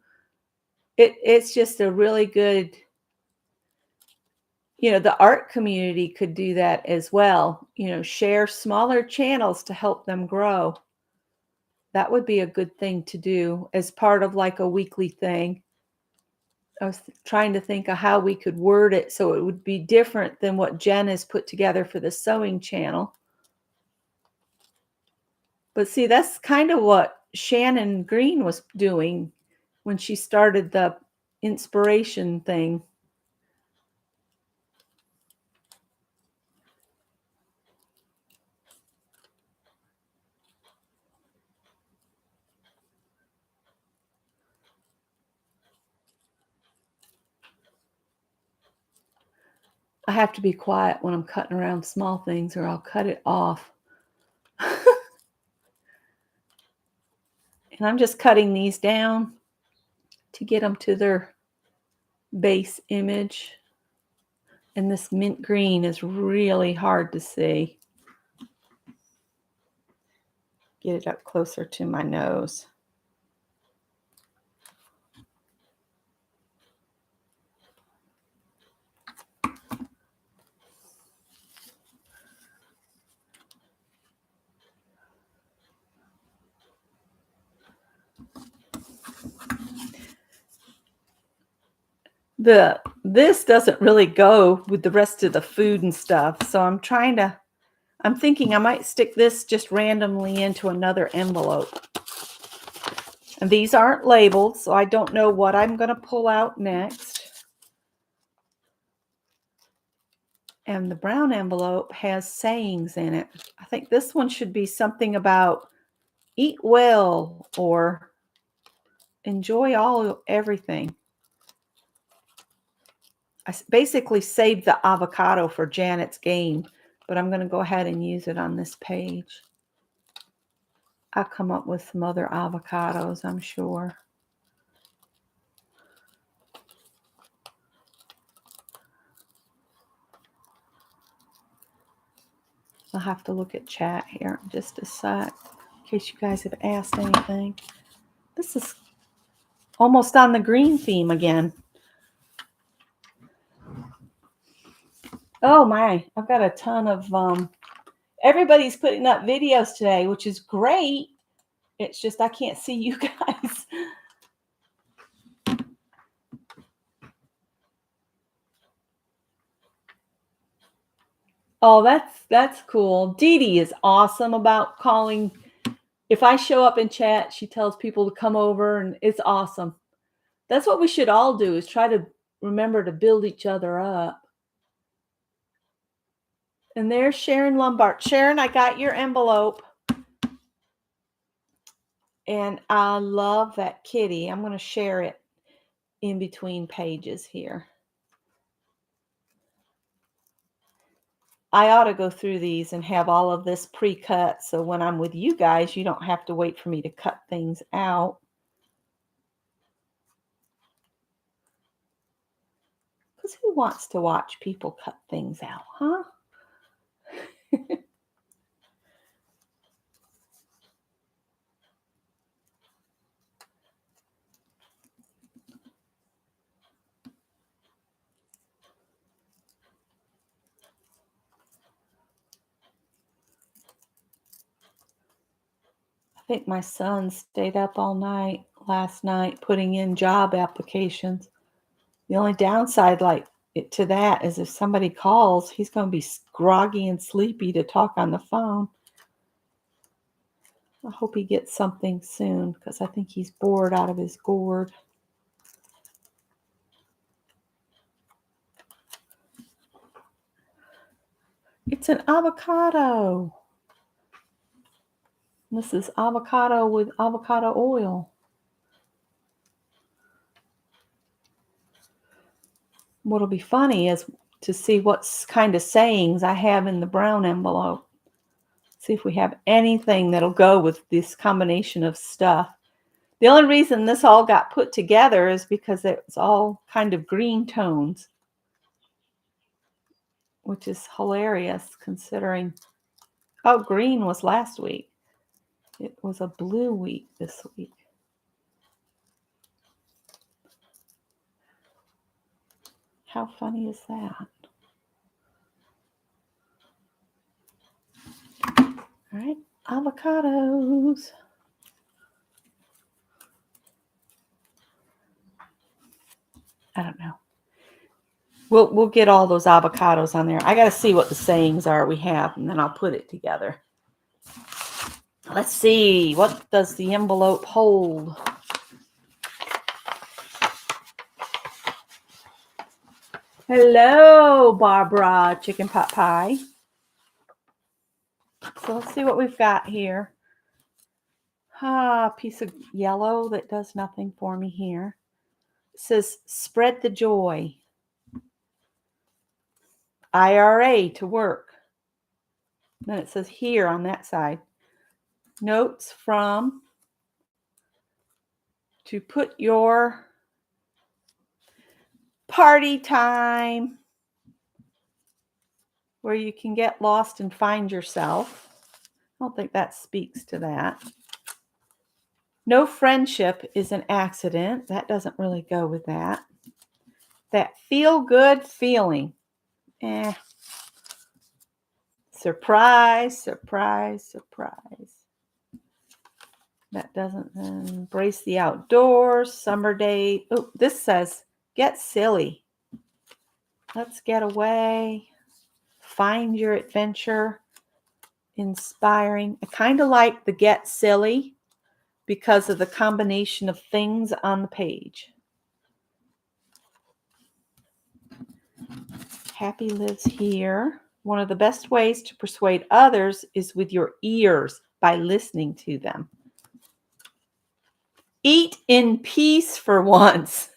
It's just a really good, the art community could do that as well. Share smaller channels to help them grow. That would be a good thing to do as part of like a weekly thing. I was trying to think of how we could word it so it would be different than what Jen has put together for the sewing channel. But see, that's kind of what Shannon Green was doing when she started the inspiration thing. I have to be quiet when I'm cutting around small things or I'll cut it off. And I'm just cutting these down to get them to their base image. And this mint green is really hard to see. Get it up closer to my nose. This doesn't really go with the rest of the food and stuff, so I'm thinking I might stick this just randomly into another envelope. And these aren't labeled, so I don't know what I'm going to pull out next. And the brown envelope has sayings in it. I think this one should be something about eat well or enjoy everything. I basically saved the avocado for Janet's game, but I'm going to go ahead and use it on this page. I'll come up with some other avocados, I'm sure. I'll have to look at chat here in just a sec, in case you guys have asked anything. This is almost on the green theme again. Oh my, I've got a ton of, everybody's putting up videos today, which is great. It's just I can't see you guys. Oh, that's cool. Dee Dee is awesome about calling. If I show up in chat, she tells people to come over, and it's awesome. That's what we should all do, is try to remember to build each other up. And there's Sharon Lombard. Sharon, I got your envelope. And I love that kitty. I'm going to share it in between pages here. I ought to go through these and have all of this pre-cut, so when I'm with you guys, you don't have to wait for me to cut things out. Because who wants to watch people cut things out, huh? I think my son stayed up all night last night putting in job applications. The only downside to that is if somebody calls, he's going to be groggy and sleepy to talk on the phone. I hope he gets something soon, because I think he's bored out of his gourd. It's an avocado. This is avocado with avocado oil. What'll be funny is to see what kind of sayings I have in the brown envelope. See if we have anything that'll go with this combination of stuff. The only reason this all got put together is because it's all kind of green tones, which is hilarious considering, oh, green was last week. It was a blue week this week. How funny is that? All right, avocados. I don't know. We'll get all those avocados on there. I got to see what the sayings are we have, and then I'll put it together. Let's see. What does the envelope hold? Hello, Barbara Chicken Pot Pie. So let's see what we've got here. A piece of yellow that does nothing for me here. It says, spread the joy. IRA to work. Then it says here on that side. Notes from to put your party time where you can get lost and find yourself. I don't think that speaks to that. No friendship is an accident. That doesn't really go with that. That feel-good feeling. Surprise, surprise, surprise. That doesn't embrace the outdoors, summer day. Oh, this says get silly. Let's get away. Find your adventure. Inspiring. I kind of like the get silly because of the combination of things on the page. Happy lives here. One of the best ways to persuade others is with your ears by listening to them. Eat in peace for once.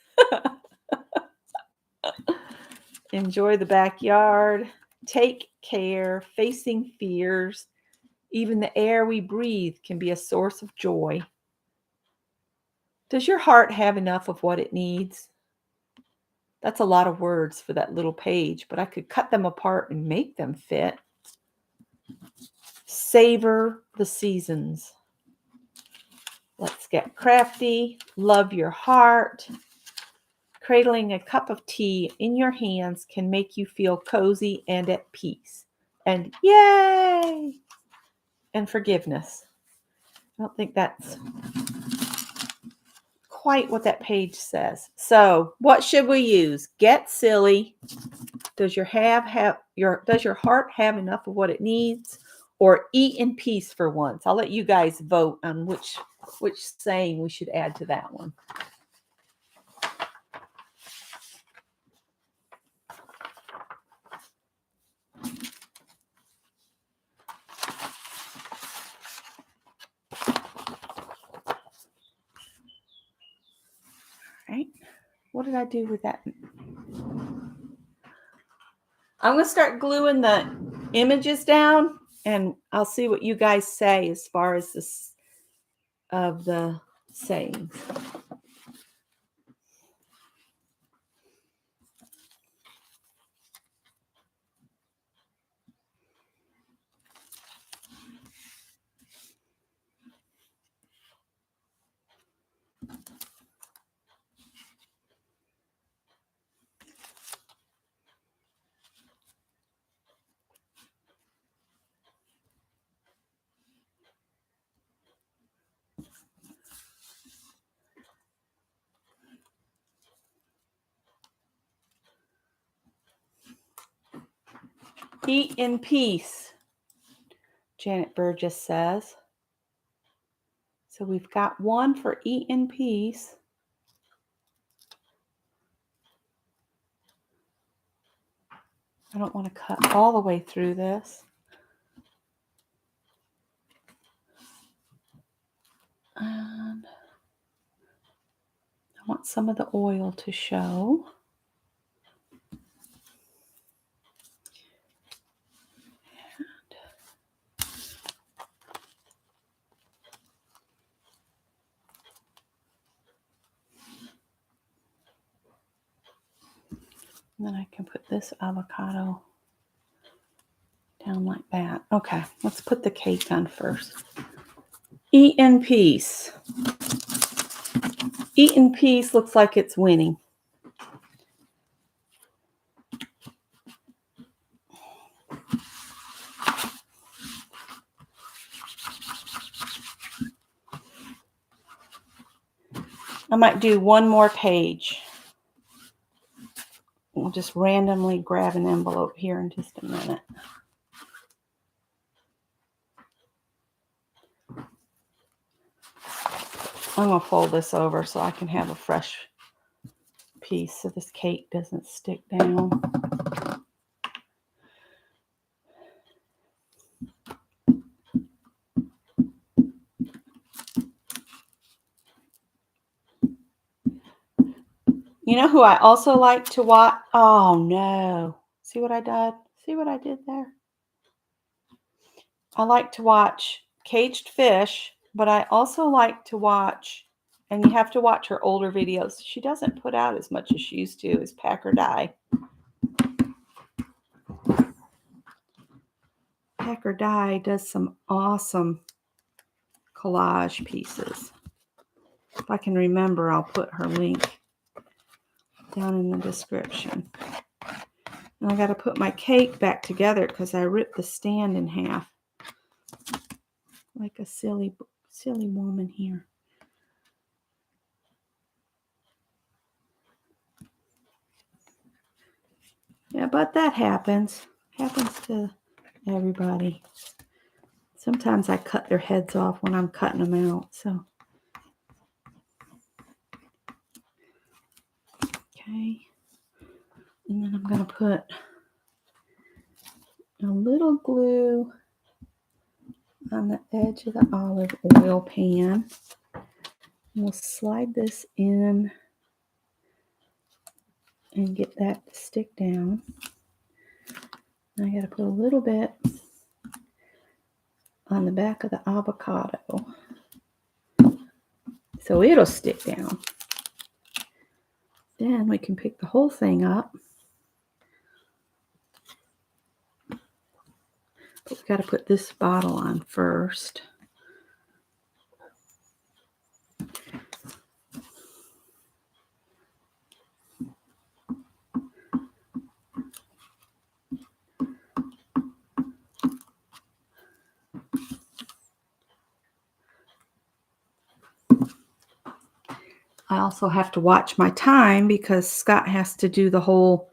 Enjoy the backyard. Take care. Facing fears. Even the air we breathe can be a source of joy. Does your heart have enough of what it needs? That's a lot of words for that little page, but I could cut them apart and make them fit. Savor the seasons. Let's get crafty. Love your heart. Cradling a cup of tea in your hands can make you feel cozy and at peace. And yay! And forgiveness. I don't think that's quite what that page says. So, what should we use? Get silly. Does your heart have enough of what it needs? Or eat in peace for once? I'll let you guys vote on which saying we should add to that one. All right. What did I do with that? I'm going to start gluing the images down, and I'll see what you guys say as far as this of the sayings. Eat in peace, Janet Burgess says. So we've got one for eat in peace. I don't want to cut all the way through this. And I want some of the oil to show. And then I can put this avocado down like that. Okay, let's put the cake on first. Eat in peace. Eat in peace looks like it's winning. I might do one more page. We'll just randomly grab an envelope here in just a minute. I'm going to fold this over so I can have a fresh piece so this cake doesn't stick down. You know who I also like to watch? Oh no. See what I did? See what I did there? I like to watch Caged Fish, but I also like to watch And you have to watch her older videos. She doesn't put out as much as she used to as Pack or Die. Pack or Die does some awesome collage pieces. If I can remember, I'll put her link down in the description. And I got to put my cake back together because I ripped the stand in half. Like a silly woman here. Yeah, but that happens. Happens to everybody. Sometimes I cut their heads off when I'm cutting them out. So, okay. And then I'm going to put a little glue on the edge of the olive oil pan. We'll slide this in and get that to stick down. I got to put a little bit on the back of the avocado so it'll stick down. Then we can pick the whole thing up. But we got to put this bottle on first. I also have to watch my time because Scott has to do the whole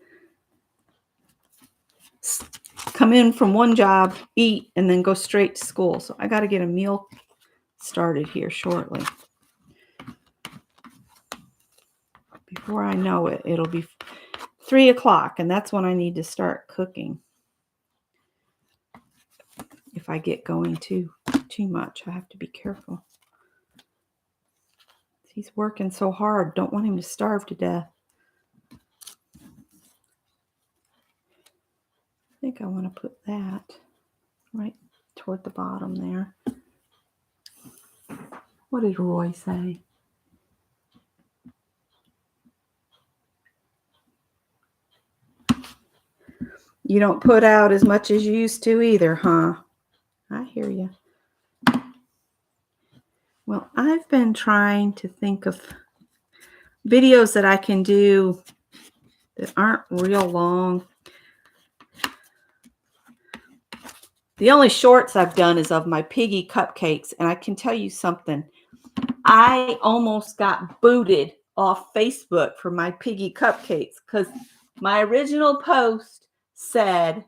come in from one job, eat, and then go straight to school. So I got to get a meal started here shortly. Before I know it, it'll be 3 o'clock, and that's when I need to start cooking. If I get going too much, I have to be careful. He's working so hard. Don't want him to starve to death. I think I want to put that right toward the bottom there. What did Roy say? You don't put out as much as you used to either, huh? I hear you. Well, I've been trying to think of videos that I can do that aren't real long. The only shorts I've done is of my piggy cupcakes, and I can tell you something. I almost got booted off Facebook for my piggy cupcakes because my original post said,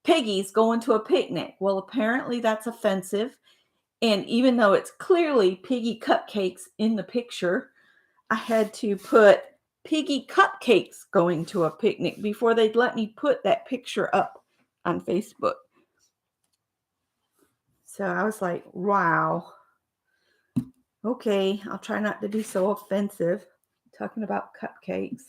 Piggy's going to a picnic. Well, apparently that's offensive. And even though it's clearly piggy cupcakes in the picture, I had to put piggy cupcakes going to a picnic before they'd let me put that picture up on Facebook. So I was like, wow. Okay, I'll try not to be so offensive. Talking about cupcakes.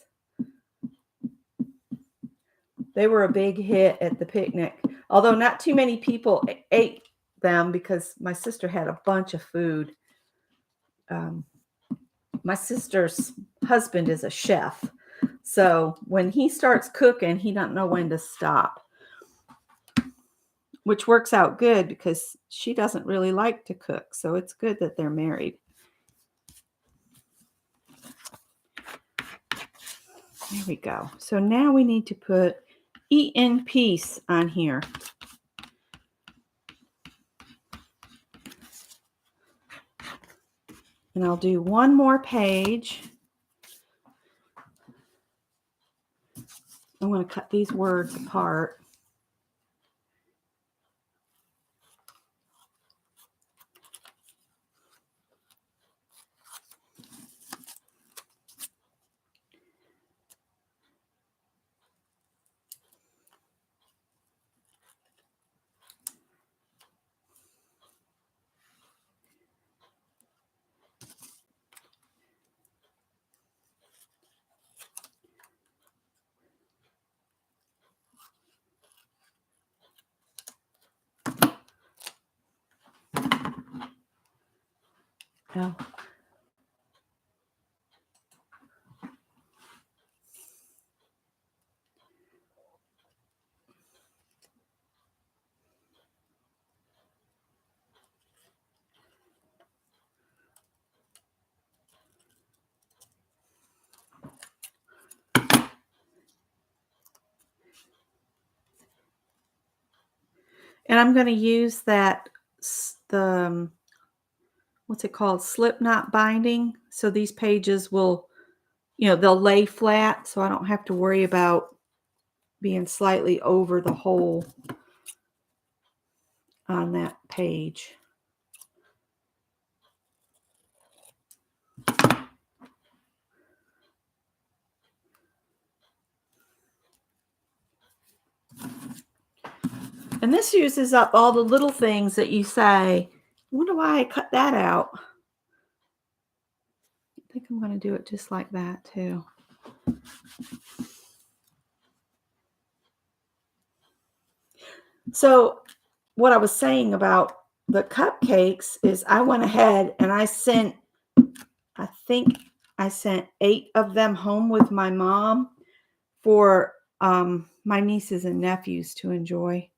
They were a big hit at the picnic, although not too many people ate them because my sister had a bunch of food. My sister's husband is a chef, so when he starts cooking, he doesn't know when to stop, which works out good because she doesn't really like to cook, so it's good that they're married. There we go. So now we need to put Eat in Peace on here. And I'll do one more page. I'm going to cut these words apart. Oh. And I'm going to use that, what's it called? Slip knot binding. So these pages will, they'll lay flat, so I don't have to worry about being slightly over the hole on that page. And this uses up all the little things that you say, I wonder why I cut that out. I think I'm going to do it just like that too. So what I was saying about the cupcakes is I went ahead and I think I sent 8 of them home with my mom for my nieces and nephews to enjoy.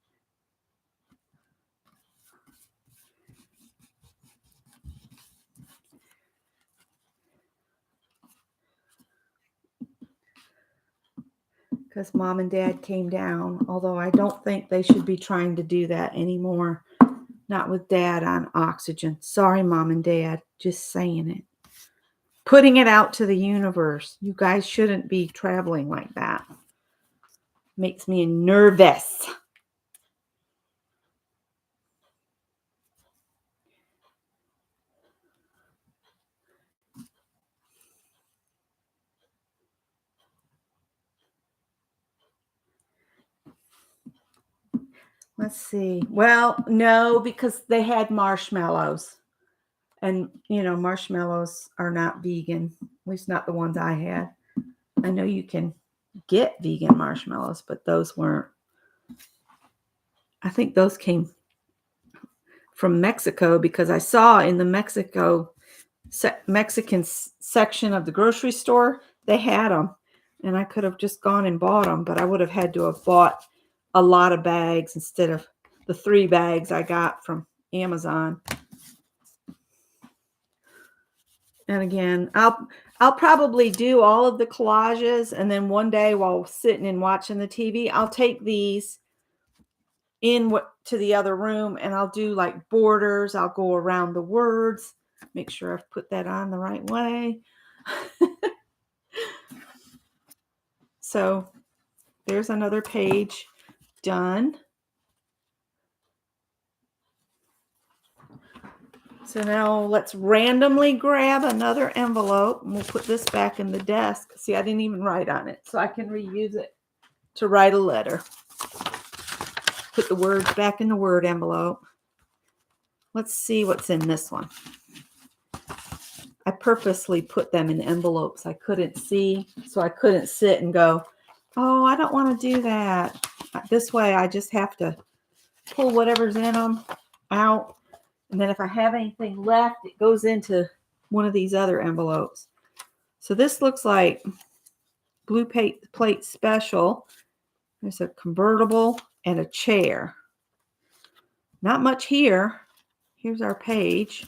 Because mom and dad came down, although I don't think they should be trying to do that anymore. Not with dad on oxygen. Sorry, mom and dad. Just saying it. Putting it out to the universe. You guys shouldn't be traveling like that. Makes me nervous. Let's see. Well, no, because they had marshmallows. And, marshmallows are not vegan. At least not the ones I had. I know you can get vegan marshmallows, but those weren't. I think those came from Mexico because I saw in the Mexican section of the grocery store, they had them. And I could have just gone and bought them, but I would have had to have bought a lot of bags instead of the 3 bags I got from Amazon. And again, I'll probably do all of the collages, and then one day while sitting and watching the TV, I'll take these to the other room and I'll do like borders. I'll go around the words, make sure I've put that on the right way. So there's another page done. So now let's randomly grab another envelope and we'll put this back in the desk. See, I didn't even write on it, so I can reuse it to write a letter. Put the words back in the word envelope. Let's see what's in this one. I purposely put them in envelopes I couldn't see, so I couldn't sit and go, oh, I don't want to do that. This way I just have to pull whatever's in them out. And then if I have anything left, it goes into one of these other envelopes. So this looks like Blue Plate Special. There's a convertible and a chair. Not much here. Here's our page.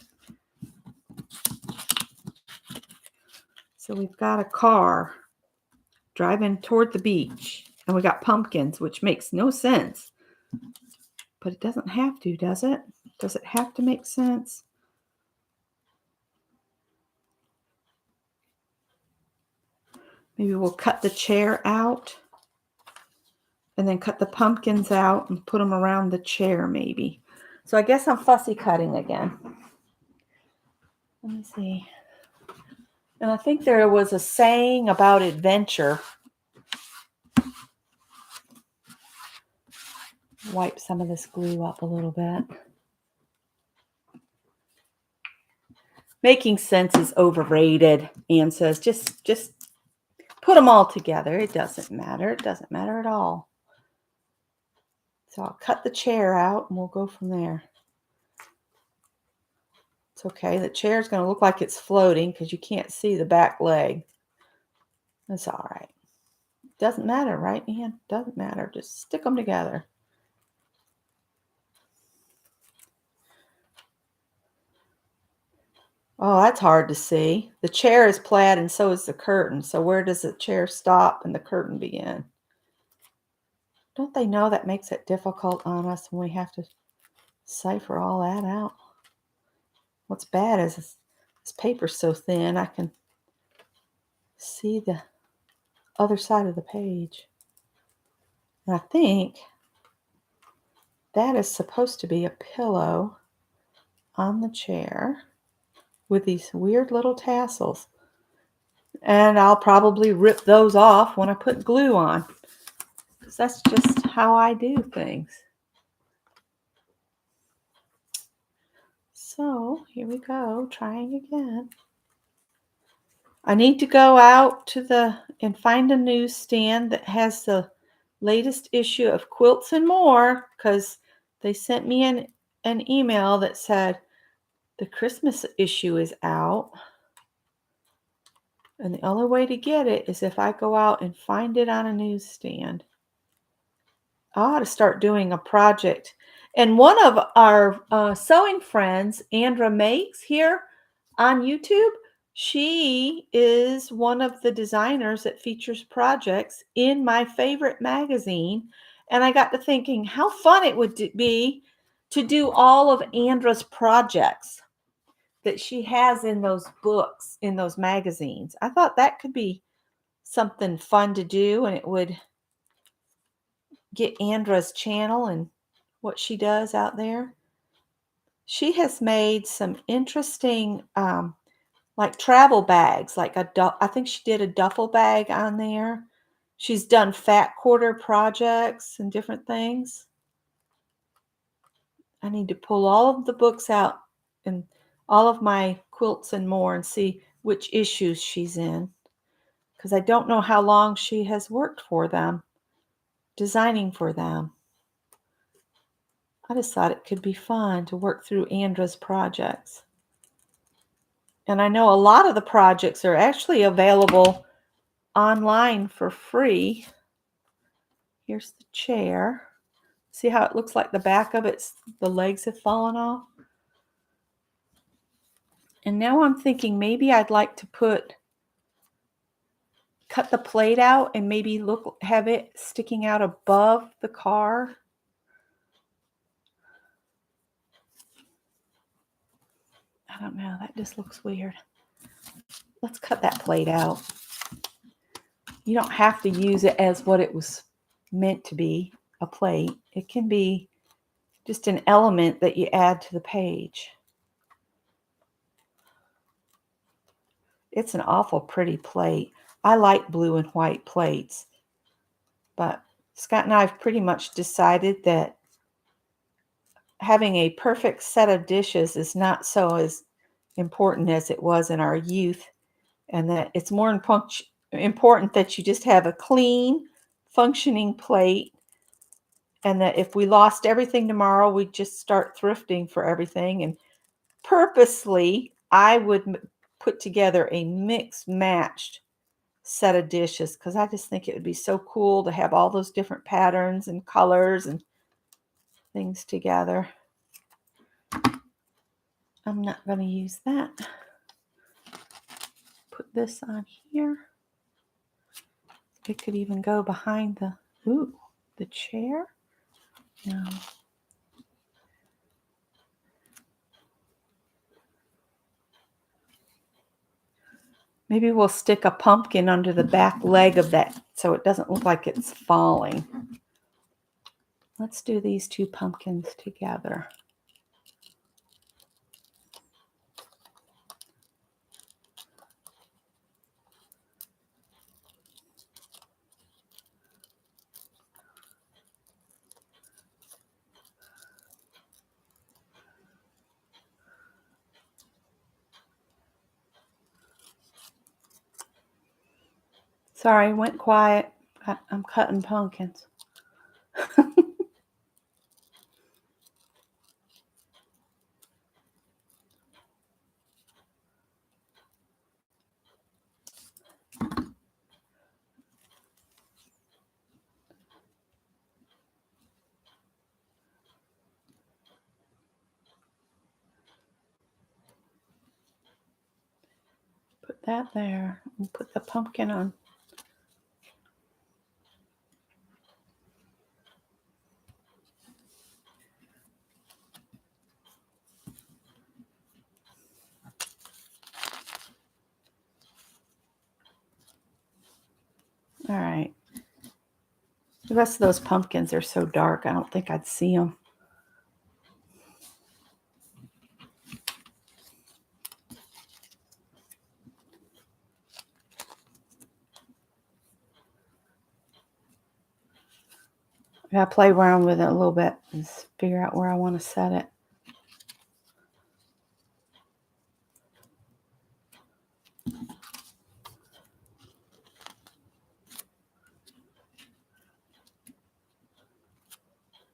So we've got a car driving toward the beach. And we got pumpkins, which makes no sense. But it doesn't have to, does it? Does it have to make sense? Maybe we'll cut the chair out and then cut the pumpkins out and put them around the chair maybe. So I guess I'm fussy cutting again. Let me see. And I think there was a saying about adventure. Wipe some of this glue up a little bit. Making sense is overrated. Anne says, just put them all together. It doesn't matter. It doesn't matter at all. So I'll cut the chair out and we'll go from there. It's okay. The chair is going to look like it's floating because you can't see the back leg. That's all right. Doesn't matter, right, Anne? Doesn't matter. Just stick them together. Oh, that's hard to see. The chair is plaid and so is the curtain. So where does the chair stop and the curtain begin? Don't they know that makes it difficult on us when we have to cipher all that out. What's bad is this paper's so thin I can see the other side of the page. And I think that is supposed to be a pillow on the chair with these weird little tassels. And I'll probably rip those off when I put glue on, because that's just how I do things. So here we go, trying again. I need to go out and find a newsstand that has the latest issue of Quilts and More, because they sent me an email that said the Christmas issue is out. And the only way to get it is if I go out and find it on a newsstand. I ought to start doing a project. And one of our sewing friends, Andra Makes, here on YouTube, she is one of the designers that features projects in my favorite magazine. And I got to thinking how fun it would be to do all of Andra's projects that she has in those books, in those magazines. I thought that could be something fun to do, and it would get Andra's channel and what she does out there. She has made some interesting like travel bags, like I think she did a duffel bag on there. She's done fat quarter projects and different things. I need to pull all of the books out and all of my Quilts and More and see which issues she's in, because I don't know how long she has worked for them, designing for them. I just thought it could be fun to work through Andra's projects. And I know a lot of the projects are actually available online for free. Here's the chair. See how it looks like the back of it, the legs have fallen off? And now I'm thinking maybe I'd like to cut the plate out and maybe have it sticking out above the car. I don't know, that just looks weird. Let's cut that plate out. You don't have to use it as what it was meant to be, a plate. It can be just an element that you add to the page. It's an awful pretty plate. I like blue and white plates, but Scott and I have pretty much decided that having a perfect set of dishes is not so as important as it was in our youth, and that it's more important that you just have a clean, functioning plate, and that if we lost everything tomorrow, we'd just start thrifting for everything. And purposely, I would put together a mixed-matched set of dishes, because I just think it would be so cool to have all those different patterns and colors and things together. I'm not going to use that. Put this on here. It could even go behind the chair. No. Maybe we'll stick a pumpkin under the back leg of that so it doesn't look like it's falling. Let's do these two pumpkins together. Sorry, went quiet. I'm cutting pumpkins. Put that there and put the pumpkin on. All right. The rest of those pumpkins are so dark, I don't think I'd see them. I gotta play around with it a little bit and figure out where I want to set it.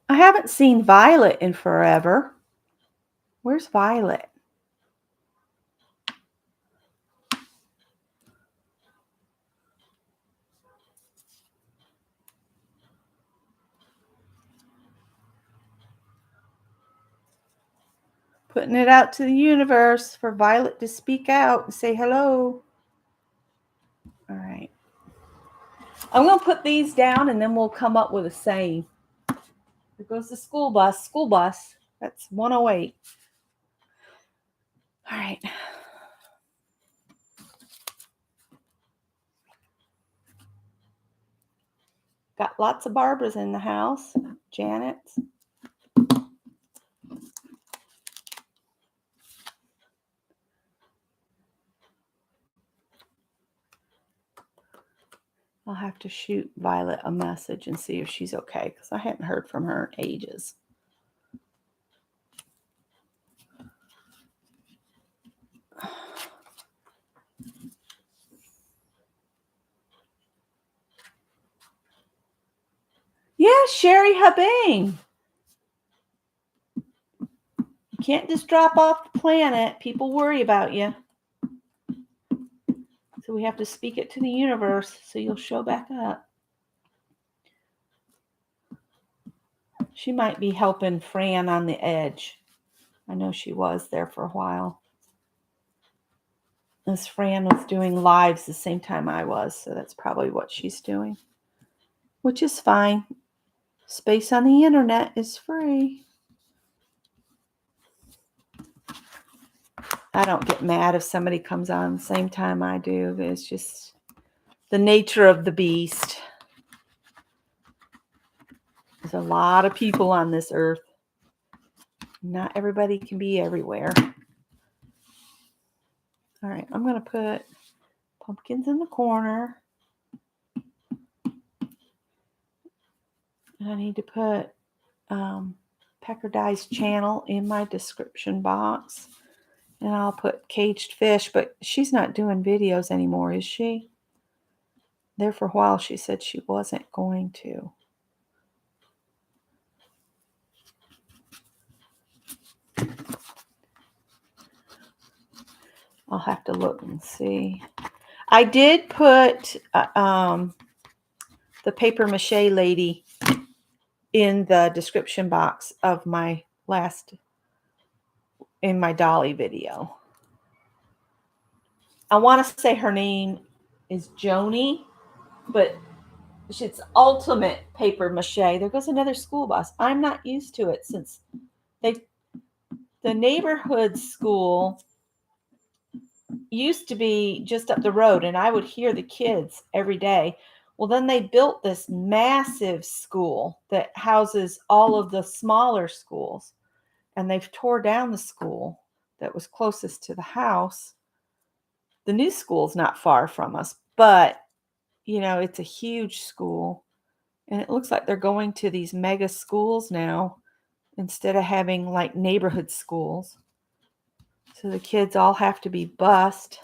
I haven't seen Violet in forever. Where's Violet? Putting it out to the universe for Violet to speak out and say hello. All right. I'm going to put these down and then we'll come up with a saying. There goes the school bus. School bus. That's 108. All right. Got lots of Barbaras in the house. Janet's. I'll have to shoot Violet a message and see if she's okay, because I hadn't heard from her in ages. Yeah, Sherry Hubing. You can't just drop off the planet. People worry about you. So we have to speak it to the universe so you'll show back up. She might be helping Fran on the edge. I know she was there for a while. As Fran was doing lives the same time I was, so that's probably what she's doing. Which is fine. Space on the internet is free. I don't get mad if somebody comes on the same time I do. It's just the nature of the beast. There's a lot of people on this earth. Not everybody can be everywhere. All right, I'm going to put pumpkins in the corner. And I need to put Pecker Dye's channel in my description box. And I'll put Caged Fish, but she's not doing videos anymore, is she? There for a while she said she wasn't going to. I'll have to look and see. I did put the paper mache lady in the description box of my in my Dolly video. I want to say her name is Joni, but it's ultimate paper mache. There goes another school bus. I'm not used to it since the neighborhood school used to be just up the road and I would hear the kids every day. Well, then they built this massive school that houses all of the smaller schools, and they've tore down the school that was closest to the house. The new school's not far from us, but it's a huge school, and it looks like they're going to these mega schools now instead of having like neighborhood schools. So the kids all have to be bused.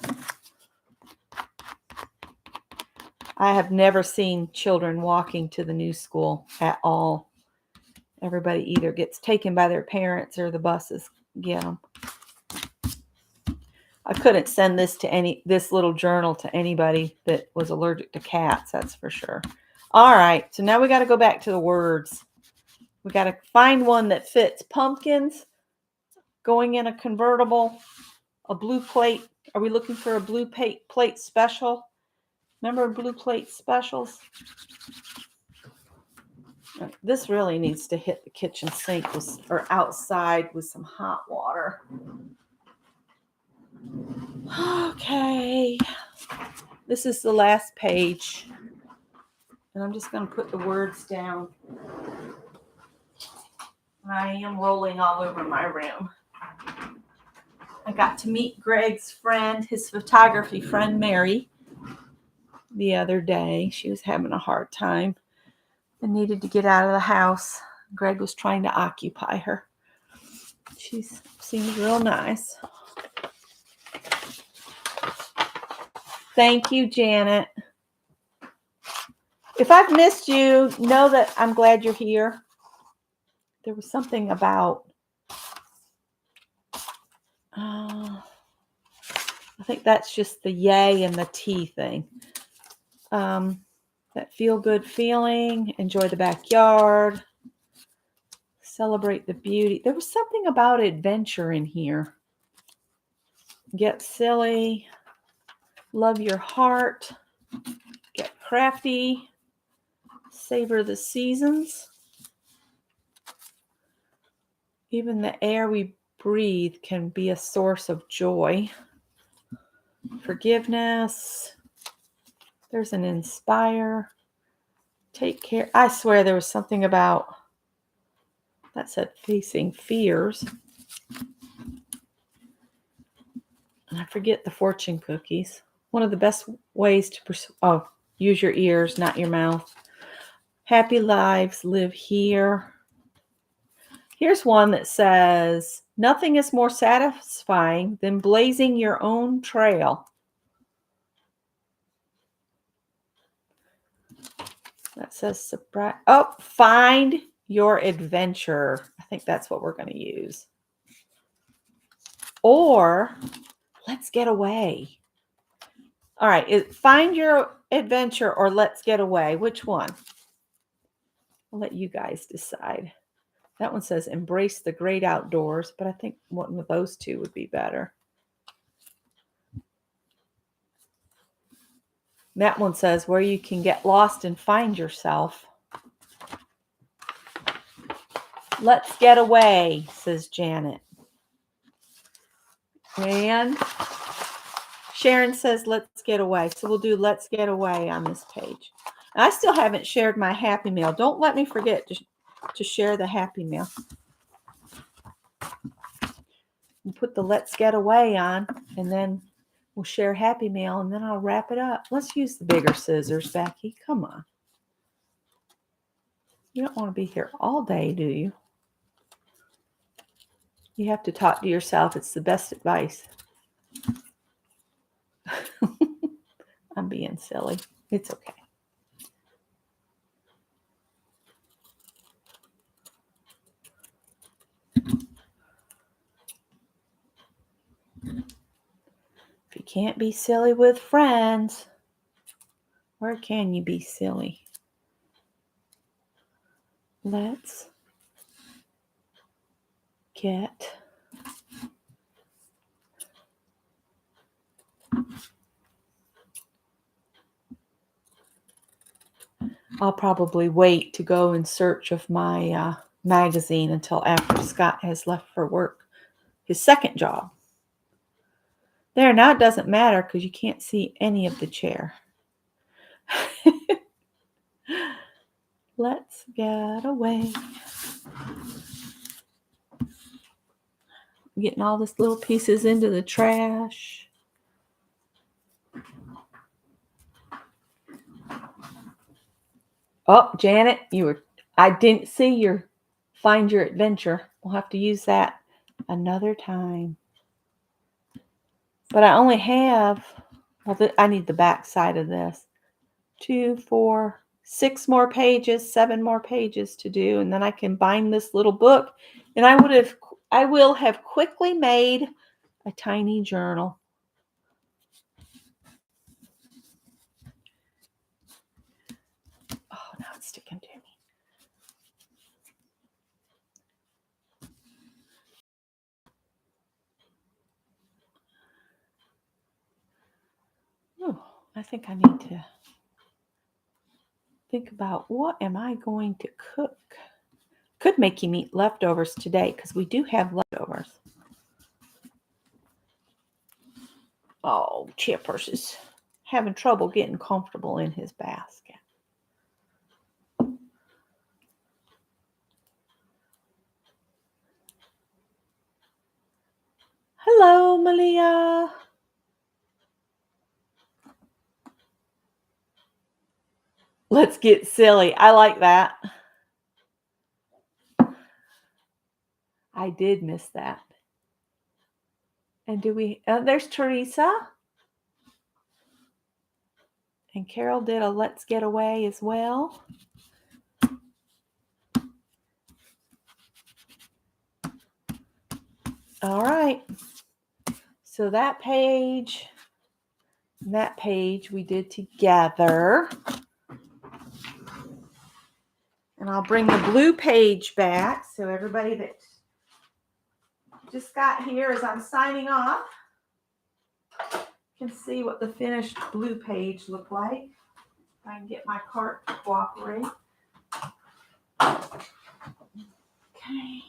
I have never seen children walking to the new school at all. Everybody either gets taken by their parents or the buses get them. I couldn't send this little journal to anybody that was allergic to cats, that's for sure. All right, so now we got to go back to the words. We got to find one that fits. Pumpkins, going in a convertible, a blue plate. Are we looking for a blue plate special? Remember blue plate specials? This really needs to hit the kitchen sink or outside with some hot water. Okay. This is the last page. And I'm just going to put the words down. I am rolling all over my room. I got to meet Greg's friend, his photography friend, Mary, the other day. She was having a hard time and needed to get out of the house. Greg was trying to occupy her. She seems real nice. Thank you, Janet. If I've missed you, know that I'm glad you're here. There was something about, I think that's just the yay and the tea thing. That feel-good feeling, enjoy the backyard, celebrate the beauty. There was something about adventure in here. Get silly, love your heart, get crafty, savor the seasons. Even the air we breathe can be a source of joy. Forgiveness. There's an inspire. Take care. I swear there was something about that said facing fears. And I forget the fortune cookies. One of the best ways to use your ears, not your mouth. Happy lives live here. Here's one that says, nothing is more satisfying than blazing your own trail. That says surprise. Oh, find your adventure. I think that's what we're going to use. Or let's get away. All right, find your adventure or let's get away. Which one? I'll let you guys decide. That one says embrace the great outdoors, but I think one of those two would be better. That one says where you can get lost and find yourself. Let's get away, says Janet. And Sharon says let's get away. So we'll do let's get away on this page. And I still haven't shared my Happy Mail. Don't let me forget to share the Happy Mail. We'll put the let's get away on, and then we'll share Happy Mail, and then I'll wrap it up. Let's use the bigger scissors, Becky. Come on. You don't want to be here all day, do you? You have to talk to yourself. It's the best advice. I'm being silly. It's okay. If you can't be silly with friends, where can you be silly? Let's get I'll probably wait to go in search of my magazine until after Scott has left for work, his second job. There, now it doesn't matter because you can't see any of the chair. Let's get away. Getting all these little pieces into the trash. Oh, Janet, I didn't see your find your adventure. We'll have to use that another time. But I only have, I need the back side of this. 2, 4, 6 more pages, 7 more pages to do, and then I can bind this little book, and I will have quickly made a tiny journal. Oh, now it's sticking to me. Oh, I think I need to think about what am I going to cook. Could make you eat leftovers today because we do have leftovers. Oh, Chipper's is having trouble getting comfortable in his basket. Malia. Let's get silly. I like that. I did miss that. And there's Teresa. And Carol did a Let's Get Away as well. All right. So that page and that page we did together. And I'll bring the blue page back so everybody that just got here as I'm signing off can see what the finished blue page looked like. If I can get my cart to cooperate. Okay.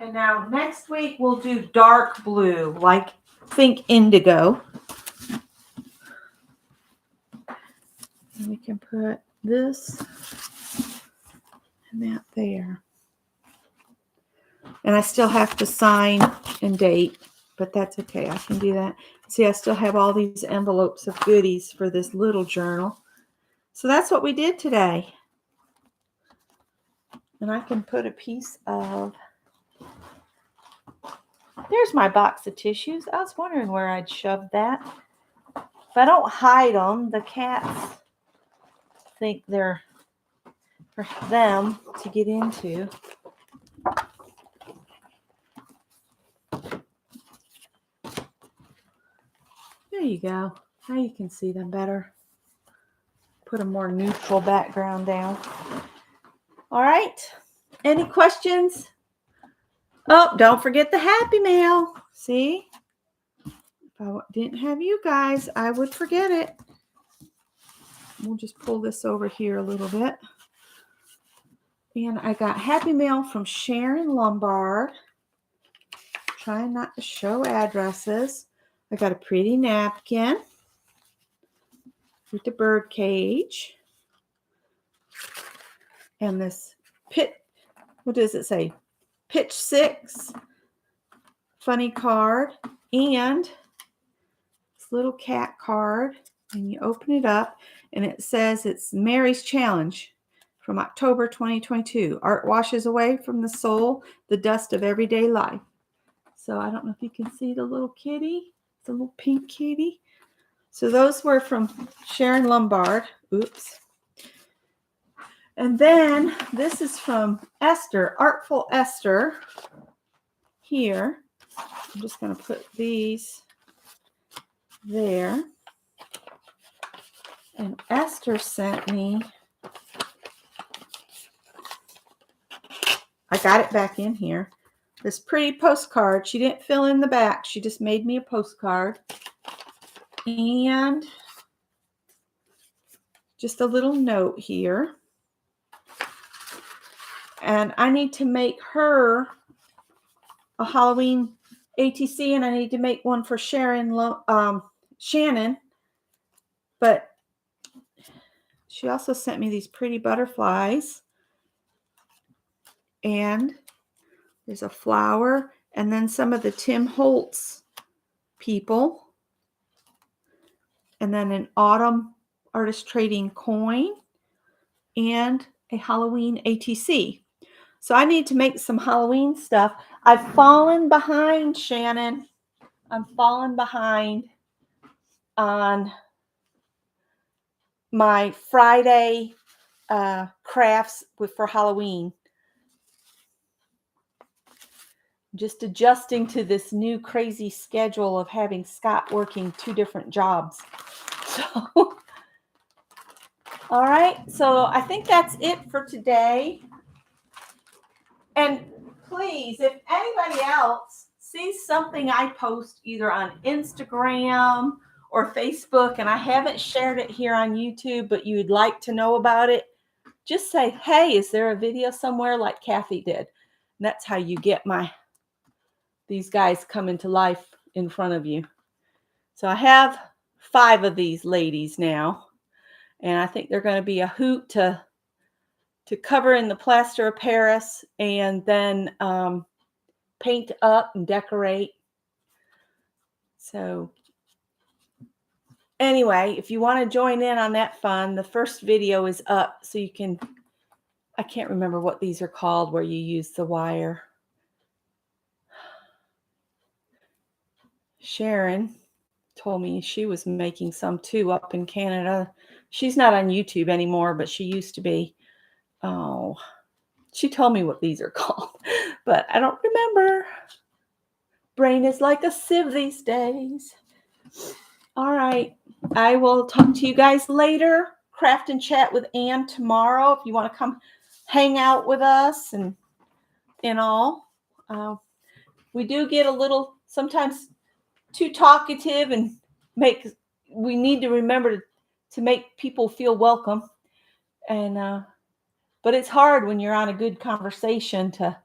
And now next week we'll do dark blue, like think indigo. And we can put this and that there. And I still have to sign and date, but that's okay. I can do that. See, I still have all these envelopes of goodies for this little journal. So that's what we did today. And I can put a piece of... There's my box of tissues. I was wondering where I'd shove that. If I don't hide them, the cats think they're for them to get into. There you go. Now you can see them better. Put a more neutral background down. All right. Any questions? Oh, don't forget the Happy Mail. See? If I didn't have you guys, I would forget it. We'll just pull this over here a little bit. And I got Happy Mail from Sharon Lombard. Trying not to show addresses. I got a pretty napkin with the bird cage. And this what does it say? Pitch 6 funny card. And this little cat card. And you open it up and it says it's Mary's Challenge from October 2022. Art washes away from the soul the dust of everyday life. So I don't know if you can see the little kitty. It's a little pink kitty. So those were from Sharon Lombard. Oops. And then this is from Esther, Artful Esther. Here. I'm just going to put these there. And Esther sent me, I got it back in here, this pretty postcard. She didn't fill in the back. She just made me a postcard. And just a little note here. And I need to make her a Halloween ATC, and I need to make one for Shannon. But she also sent me these pretty butterflies. And there's a flower, and then some of the Tim Holtz people. And then an autumn artist trading coin and a Halloween ATC. So I need to make some Halloween stuff. I've fallen behind, Shannon. I'm falling behind on my Friday crafts for Halloween. Just adjusting to this new crazy schedule of having Scott working 2 different jobs. So, all right. So I think that's it for today. And please, if anybody else sees something I post either on Instagram or Facebook and I haven't shared it here on YouTube, but you'd like to know about it, just say, hey, is there a video somewhere like Kathy did? And that's how you get these guys coming to life in front of you. So I have 5 of these ladies now, and I think they're going to be a hoot to cover in the plaster of Paris and then paint up and decorate. So anyway, if you want to join in on that fun, the first video is up so you can, I can't remember what these are called where you use the wire. Sharon told me she was making some too up in Canada. She's not on YouTube anymore, but she used to be. Oh, she told me what these are called, but I don't remember. Brain is like a sieve these days. All right. I will talk to you guys later. Craft and chat with Ann tomorrow if you want to come hang out with us and all. We do get a little sometimes too talkative and we need to remember to make people feel welcome. And but it's hard when you're on a good conversation to,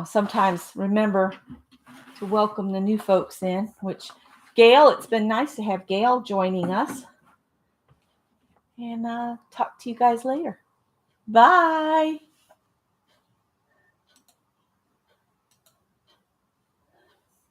sometimes remember to welcome the new folks in, which Gail, it's been nice to have Gail joining us. And talk to you guys later. Bye.